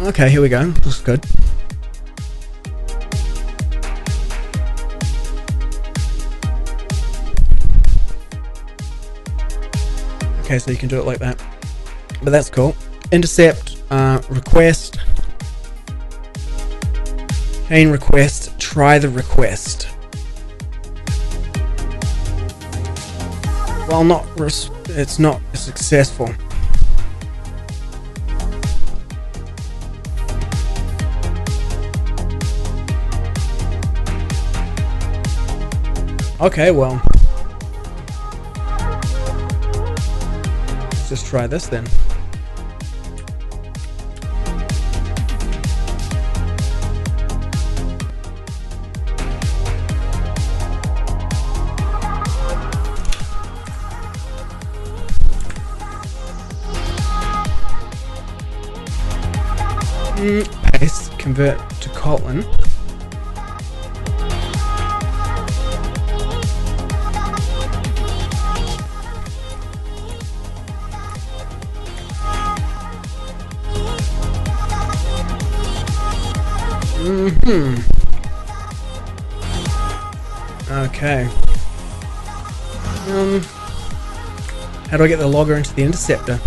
Okay, here we go. Looks good. Okay, so you can do it like that. But that's cool. Intercept, request, chain request, try the request. Well, it's not successful. Okay, well, let's just try this then. Paste, convert to Kotlin. Okay. How do I get the logger into the interceptor?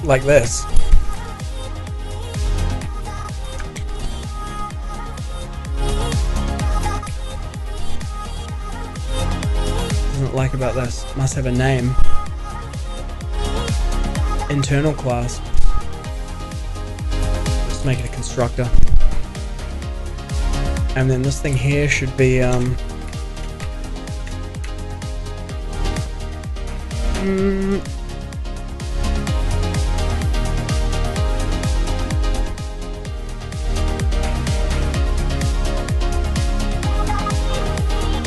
Like this. What I like about this, must have a name. Internal class. Let's make it a constructor. And then this thing here should be I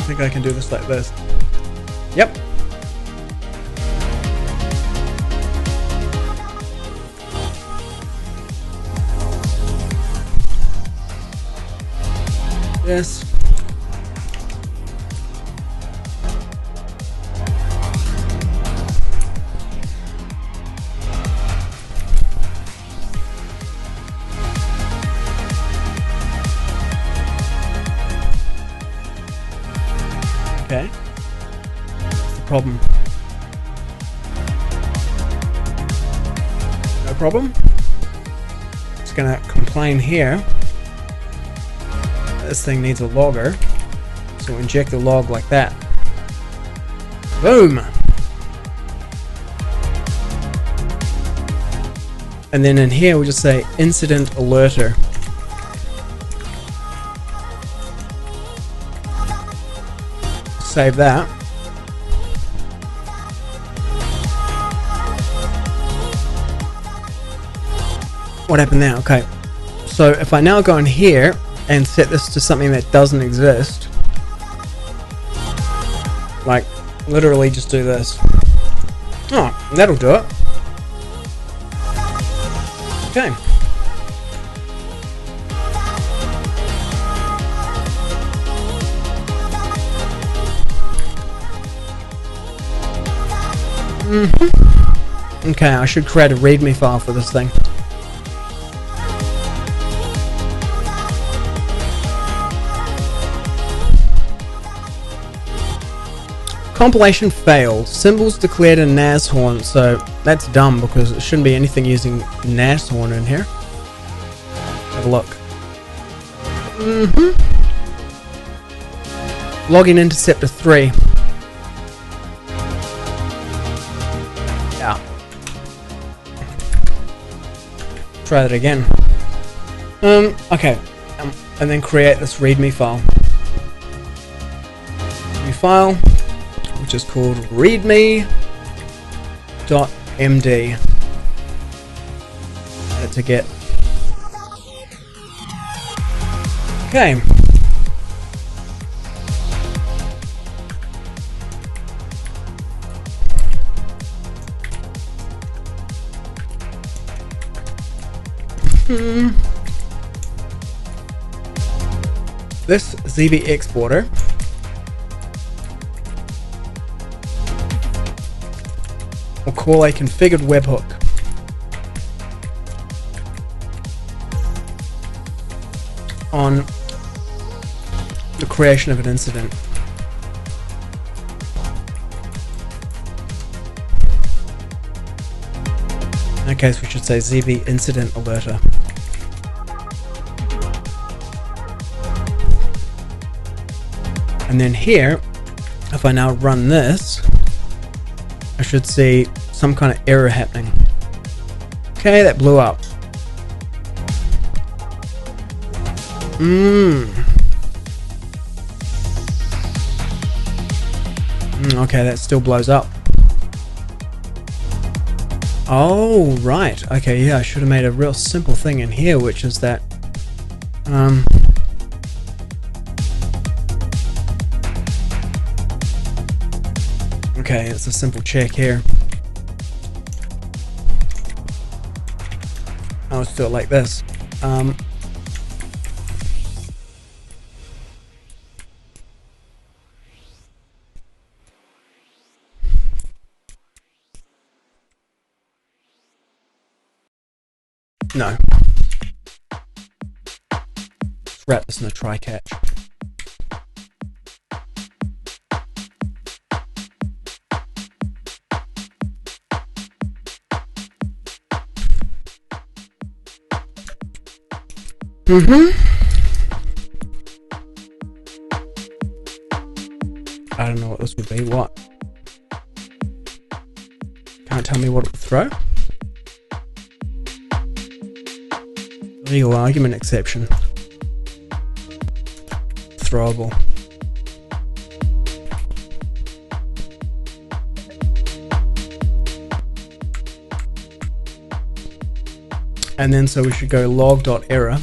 think I can do this like this. Yep. Yes. problem? No problem. Just gonna complain here. This thing needs a logger. So inject the log like that. Boom! And then in here we'll just say incident alerter. Save that. What happened now? Okay. So if I now go in here and set this to something that doesn't exist, like literally just do this. Oh, that'll do it. Okay. Okay, I should create a README file for this thing. Compilation failed. Symbols declared in nashorn, so that's dumb because it shouldn't be anything using nashorn in here. Have a look. Login interceptor 3. Yeah. Try that again. Okay. And then create this README file. New file, which is called readme.md. Add it to Git. Okay. This Zeebe exporter will call a configured webhook. On the creation of an incident. In that case, we should say Zeebe incident alerter. And then here, if I now run this, I should see some kind of error happening. Okay, that blew up. Okay, that still blows up. Oh, right. Okay, yeah, I should have made a real simple thing in here, which is that okay, it's a simple check here. I'll just do it like this. No. Let's wrap this in a try catch. I don't know what this would be. What? Can't tell me what it would throw? Legal argument exception. Throwable. And then so we should go log.error.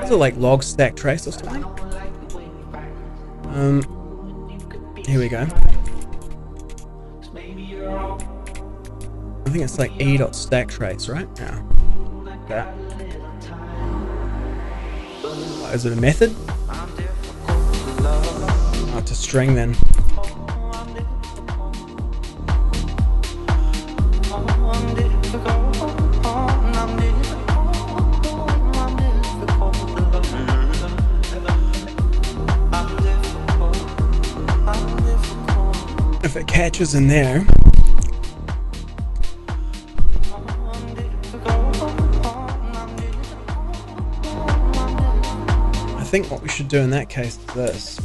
Is it like log stack trace or something? Here we go. I think it's like e.stacktrace, right? Yeah. That. Oh, is it a method? Oh, it's a string then. If it catches in there, I think what we should do in that case is this.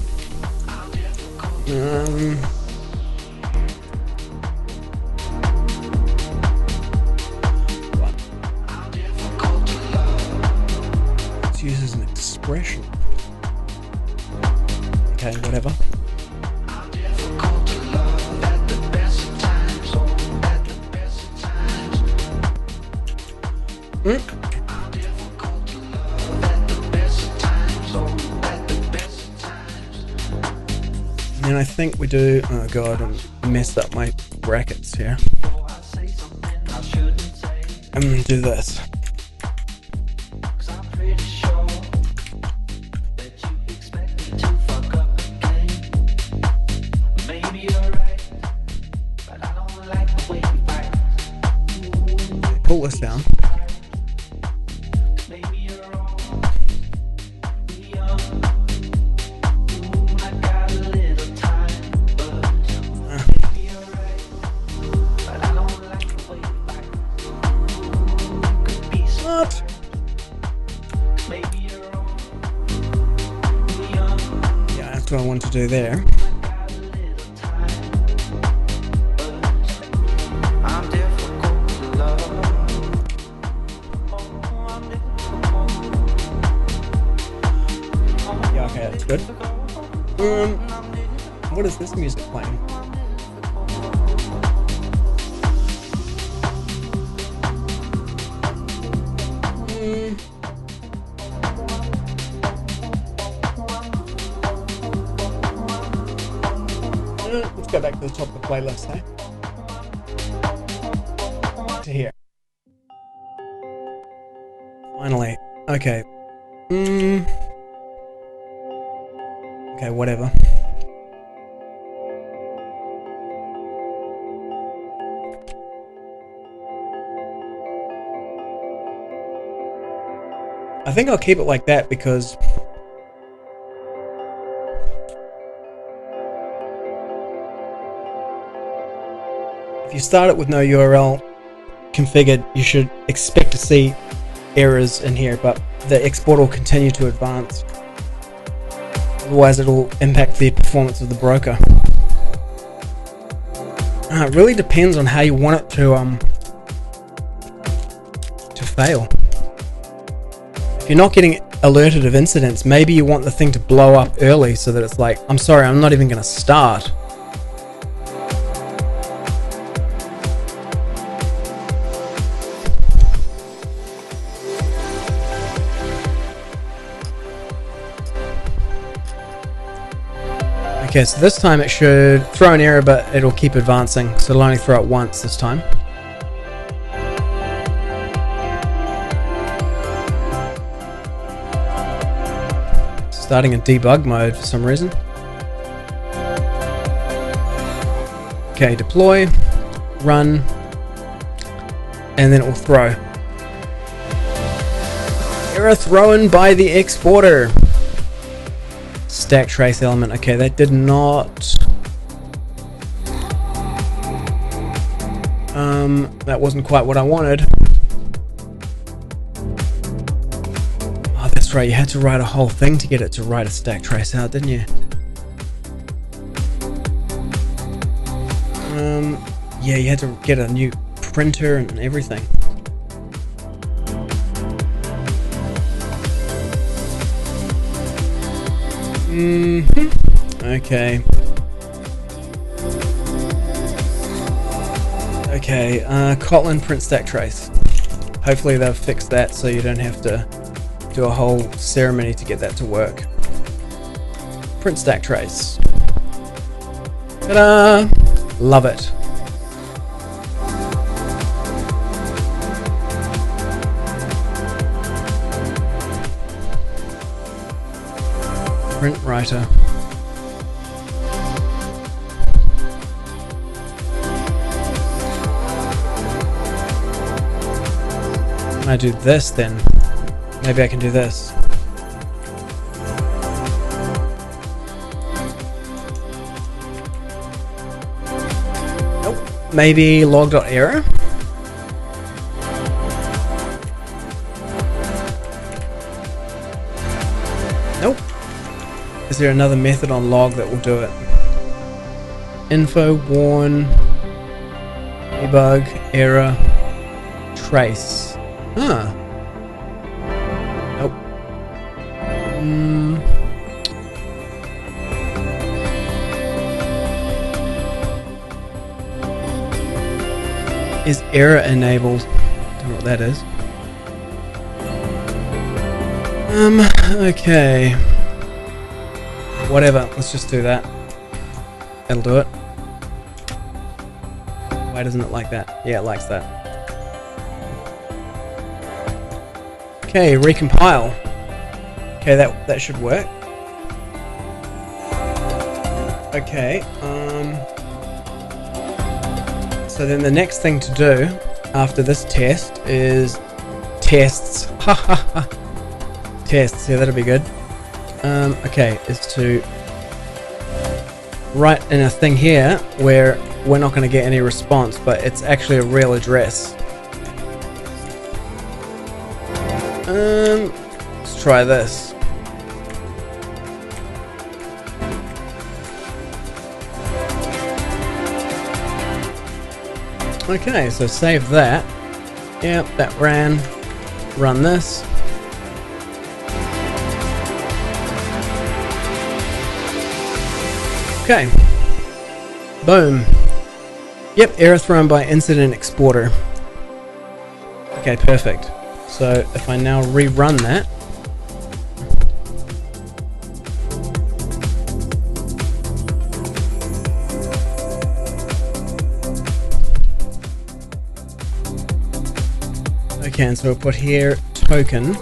Let's use as an expression. Okay, whatever. And then I think we do, oh god, I messed up my brackets here. I'm gonna do this. Pull this down. Yeah, that's what I want to do there. Yeah, okay, that's good. What is this music playing? Let's go back to the top of the playlist, eh? To here. Finally. Okay. Okay, whatever. I think I'll keep it like that because if you start it with no URL configured, you should expect to see errors in here, but the export will continue to advance. Otherwise, it'll impact the performance of the broker. It really depends on how you want it to fail. If you're not getting alerted of incidents, maybe you want the thing to blow up early so that it's like, I'm sorry, I'm not even going to start. Okay, so this time it should throw an error, but it'll keep advancing, so it'll only throw it once this time. Starting in debug mode for some reason. Okay, deploy, run, and then it will throw. Error thrown by the exporter. Stack trace element. Okay, that did not. That wasn't quite what I wanted. Oh, that's right. You had to write a whole thing to get it to write a stack trace out, didn't you? Yeah, you had to get a new printer and everything. Okay. Okay, Kotlin print stack trace. Hopefully they've fixed that so you don't have to do a whole ceremony to get that to work. Print stack trace. Ta-da! Love it. Print writer. Can I do this then? Maybe I can do this. Nope. Maybe log.error? Nope. Is there another method on log that will do it? Info, warn, debug, error, trace. Huh. Nope. Is error enabled? Don't know what that is. Okay. Whatever, let's just do that. That'll do it. Why doesn't it like that? Yeah, it likes that. Okay, recompile. Okay, that should work. Okay, so then the next thing to do after this test is tests. Tests, yeah, that'll be good. Okay, is to write in a thing here where we're not going to get any response, but it's actually a real address. Let's try this. Okay, so save that. Yep, that ran. Run this. Okay. Boom. Yep, error thrown by incident exporter. Okay, perfect. So if I now rerun that, okay, and so we'll put here token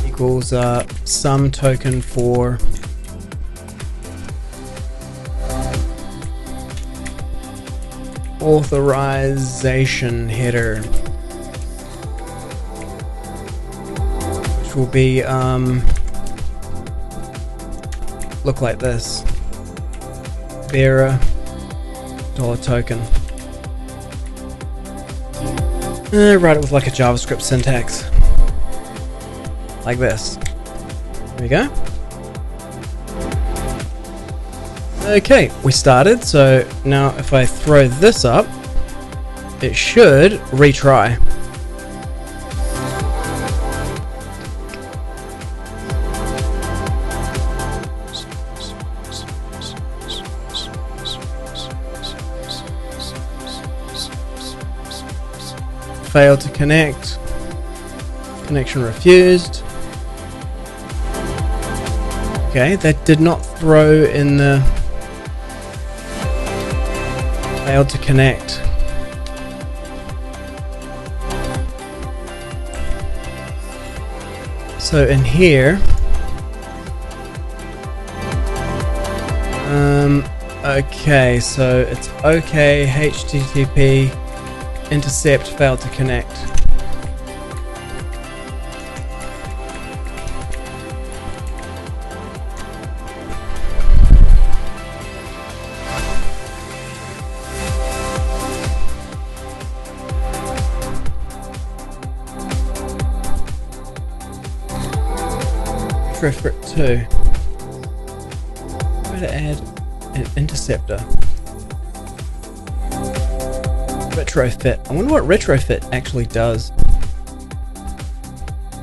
equals some token for authorization header, which will be look like this: bearer $token. Write it with like a JavaScript syntax, like this. There we go. Okay, we started, so now if I throw this up, it should retry. Failed to connect. Connection refused. Okay, that did not throw in the failed to connect. So in here, okay, so it's okay, HTTP intercept failed to connect. Reference to where to add an interceptor. Retrofit. I wonder what retrofit actually does.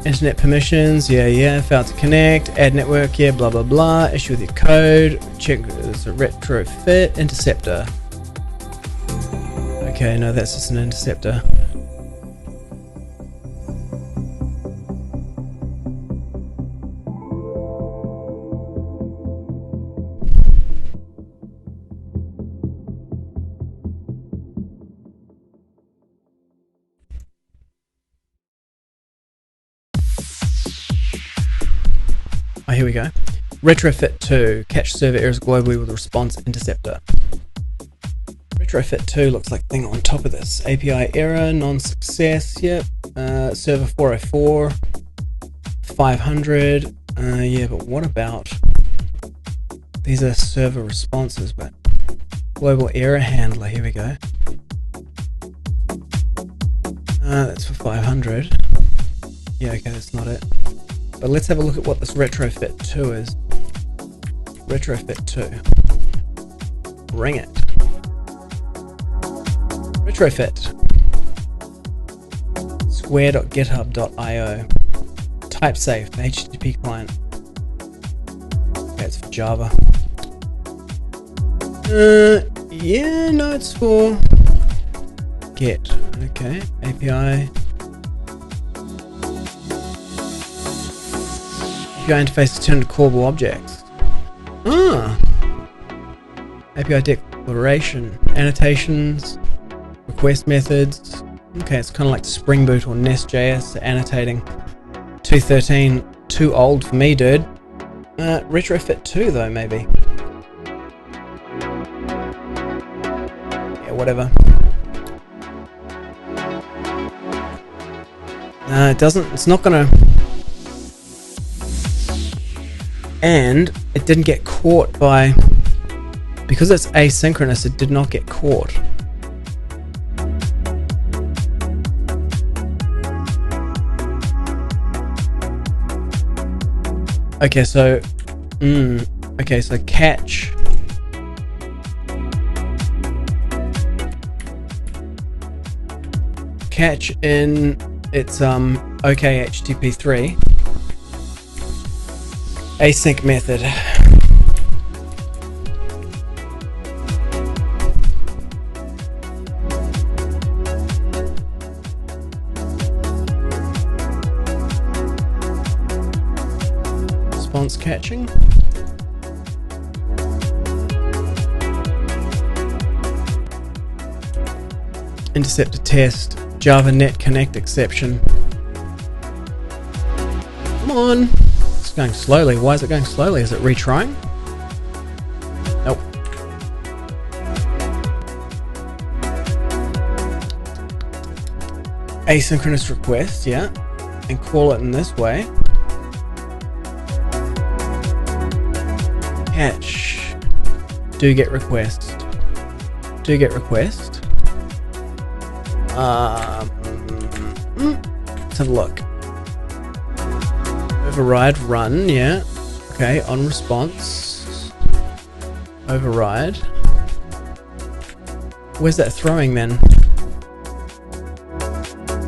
Internet permissions, yeah, failed to connect. Add network, yeah, blah blah blah. Issue with your code. Check there's a retrofit interceptor. Okay, no, that's just an interceptor. here we go. Retrofit 2, catch server errors globally with a response interceptor. Retrofit 2 looks like thing on top of this. API error, non-success, yep. Server 404, 500. Yeah, but what about... These are server responses, but... Global error handler, here we go. That's for 500. Yeah, okay, that's not it. But let's have a look at what this retrofit 2 is. Retrofit 2. Bring it. Retrofit. Square.github.io. Type safe, HTTP client. Okay, it's for Java. Yeah, no, it's for Get. Okay, API. API interface is turned to callable objects. API declaration, annotations, request methods. Okay, it's kind of like Spring Boot or Nest.js annotating. 2.13, too old for me, dude. Retrofit 2 though, maybe. Yeah, whatever. It doesn't, it's not gonna... And it didn't get caught by... Because it's asynchronous, it did not get caught. Okay, so... okay, so catch... Catch in its OK HTTP3 async method. Response catching. Interceptor test. Java Net Connect exception. Come on. It's going slowly. Why is it going slowly? Is it retrying? Nope. Asynchronous request, yeah. And call it in this way. Catch. Do get request. Do get request. Let's have a look. Override run, yeah. Okay, on response. Override. Where's that throwing then?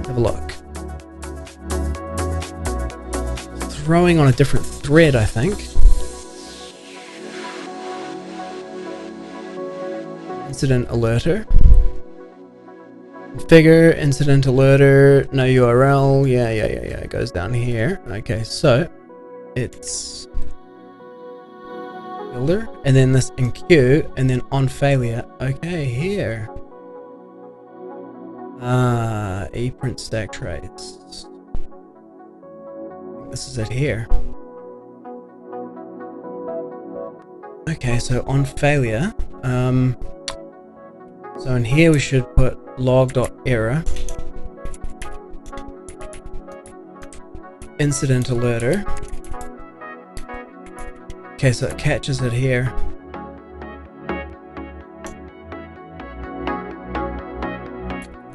Have a look. Throwing on a different thread, I think. Incident alerter. Configure, incident alerter, no URL, yeah, it goes down here. Okay, so it's builder, and then this in queue, and then on failure. Okay, here. Eprint stack trace. This is it here. Okay, so on failure, so in here we should put log.error incident alerter. Okay, so it catches it here.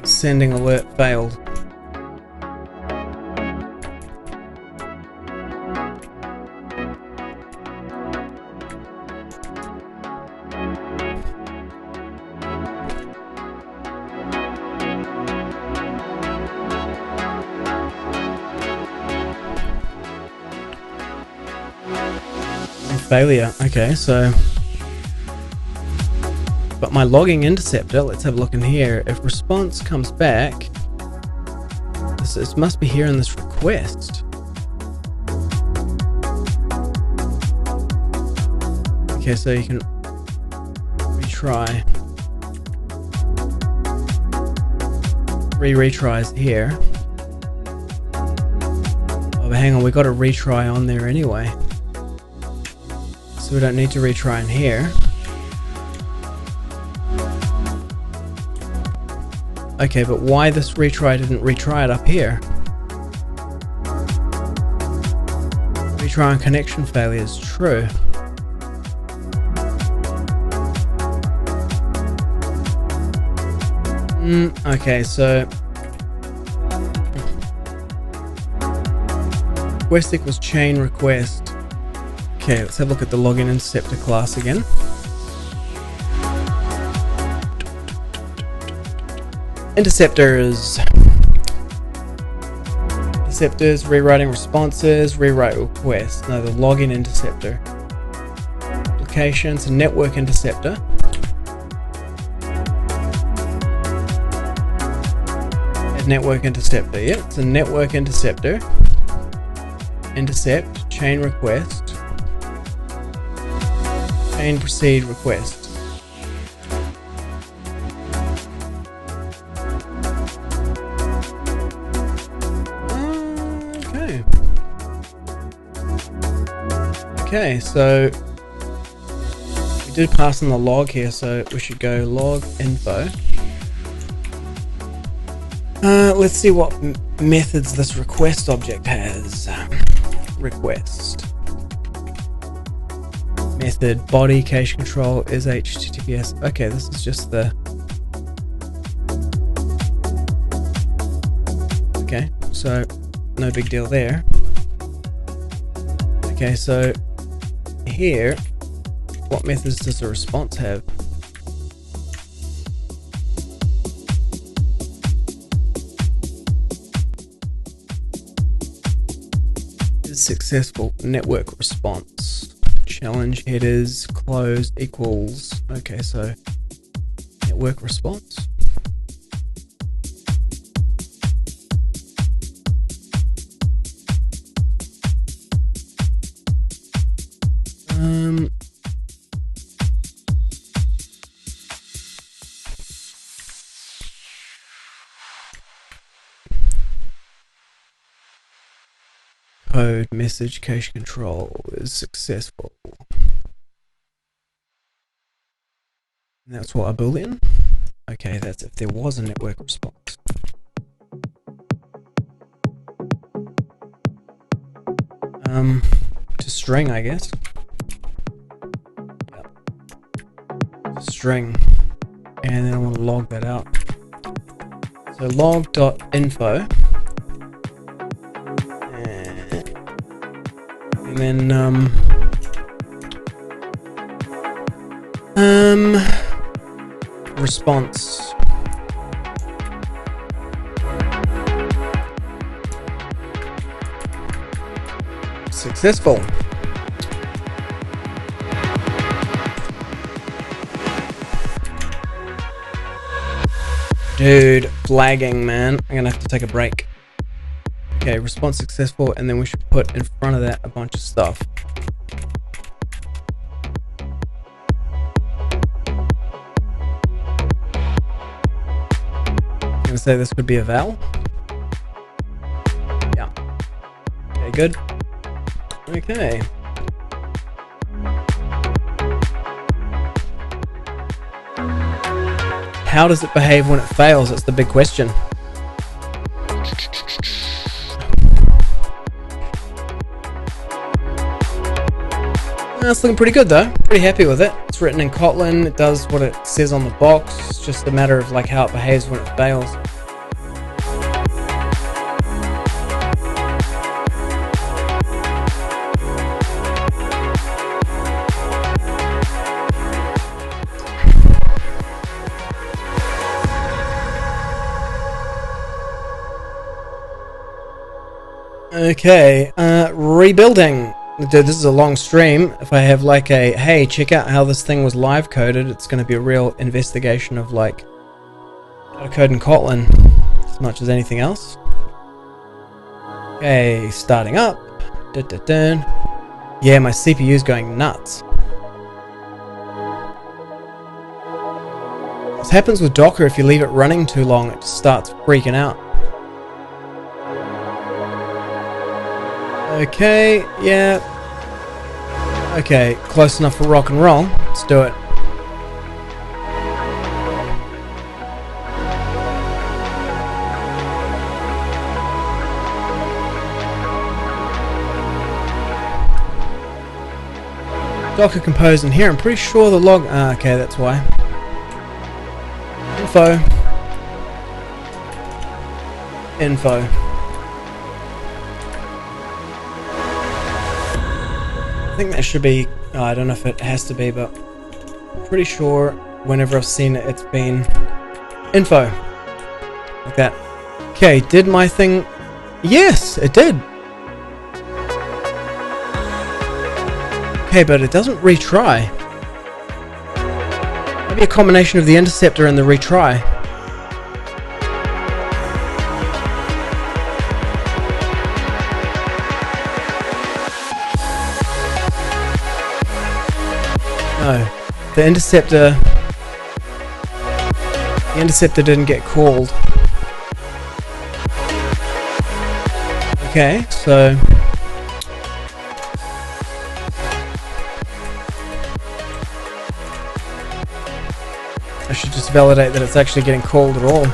Sending alert failed. Failure. Okay, so but my logging interceptor, let's have a look in here. If response comes back, this must be here in this request. Okay, so you can retry. Retries here. Oh, but hang on, we got a retry on there anyway. So we don't need to retry in here. Okay, but why this retry didn't retry it up here? Retry on connection failure is true. Okay, so request equals chain request. Okay, let's have a look at the login interceptor class again. Interceptors, rewriting responses, rewrite requests. No, the login interceptor. Applications, network interceptor. Network interceptor. Yep, it's a network interceptor. Intercept, chain request, chain proceed request. Okay, so we did pass in the log here, so we should go log info. Let's see what methods this request object has. Request method body cache control is HTTPS. Okay, this is just the. Okay, so no big deal there. Okay, so here, what methods does the response have? Successful network response. Challenge headers closed equals. Okay, so network response. Code message cache control is successful. And that's what a boolean. Okay, that's if there was a network response. To string, I guess. Yep. String, and then I want to log that out. So log.info. And then response. Successful. Dude, flagging, man. I'm gonna have to take a break. Okay, response successful, and then we should put in front of that a bunch of stuff. I'm gonna say this could be a val. Yeah. Okay, good. Okay. How does it behave when it fails? That's the big question. It's looking pretty good though. Pretty happy with it. It's written in Kotlin. It does what it says on the box. It's just a matter of like how it behaves when it fails. Okay, rebuilding. Dude, this is a long stream. If I have like a, hey, check out how this thing was live coded, it's going to be a real investigation of like how to code in Kotlin as much as anything else. Okay, starting up. Yeah, my CPU is going nuts. This happens with Docker. If you leave it running too long, it just starts freaking out. Okay, yeah. Okay, close enough for rock and roll. Let's do it. Docker compose in here. I'm pretty sure the log. Okay, that's why. Info. I think that should be. I don't know if it has to be, but pretty sure whenever I've seen it, it's been info like that. Okay, did my thing? Yes, it did. Okay, but it doesn't retry. Maybe a combination of the interceptor and the retry. No, the interceptor didn't get called. Okay, so I should just validate that it's actually getting called at all.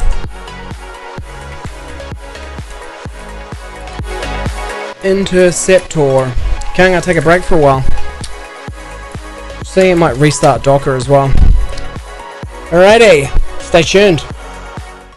Interceptor. Okay, I'm gonna take a break for a while. See, it might restart Docker as well. Alrighty, stay tuned.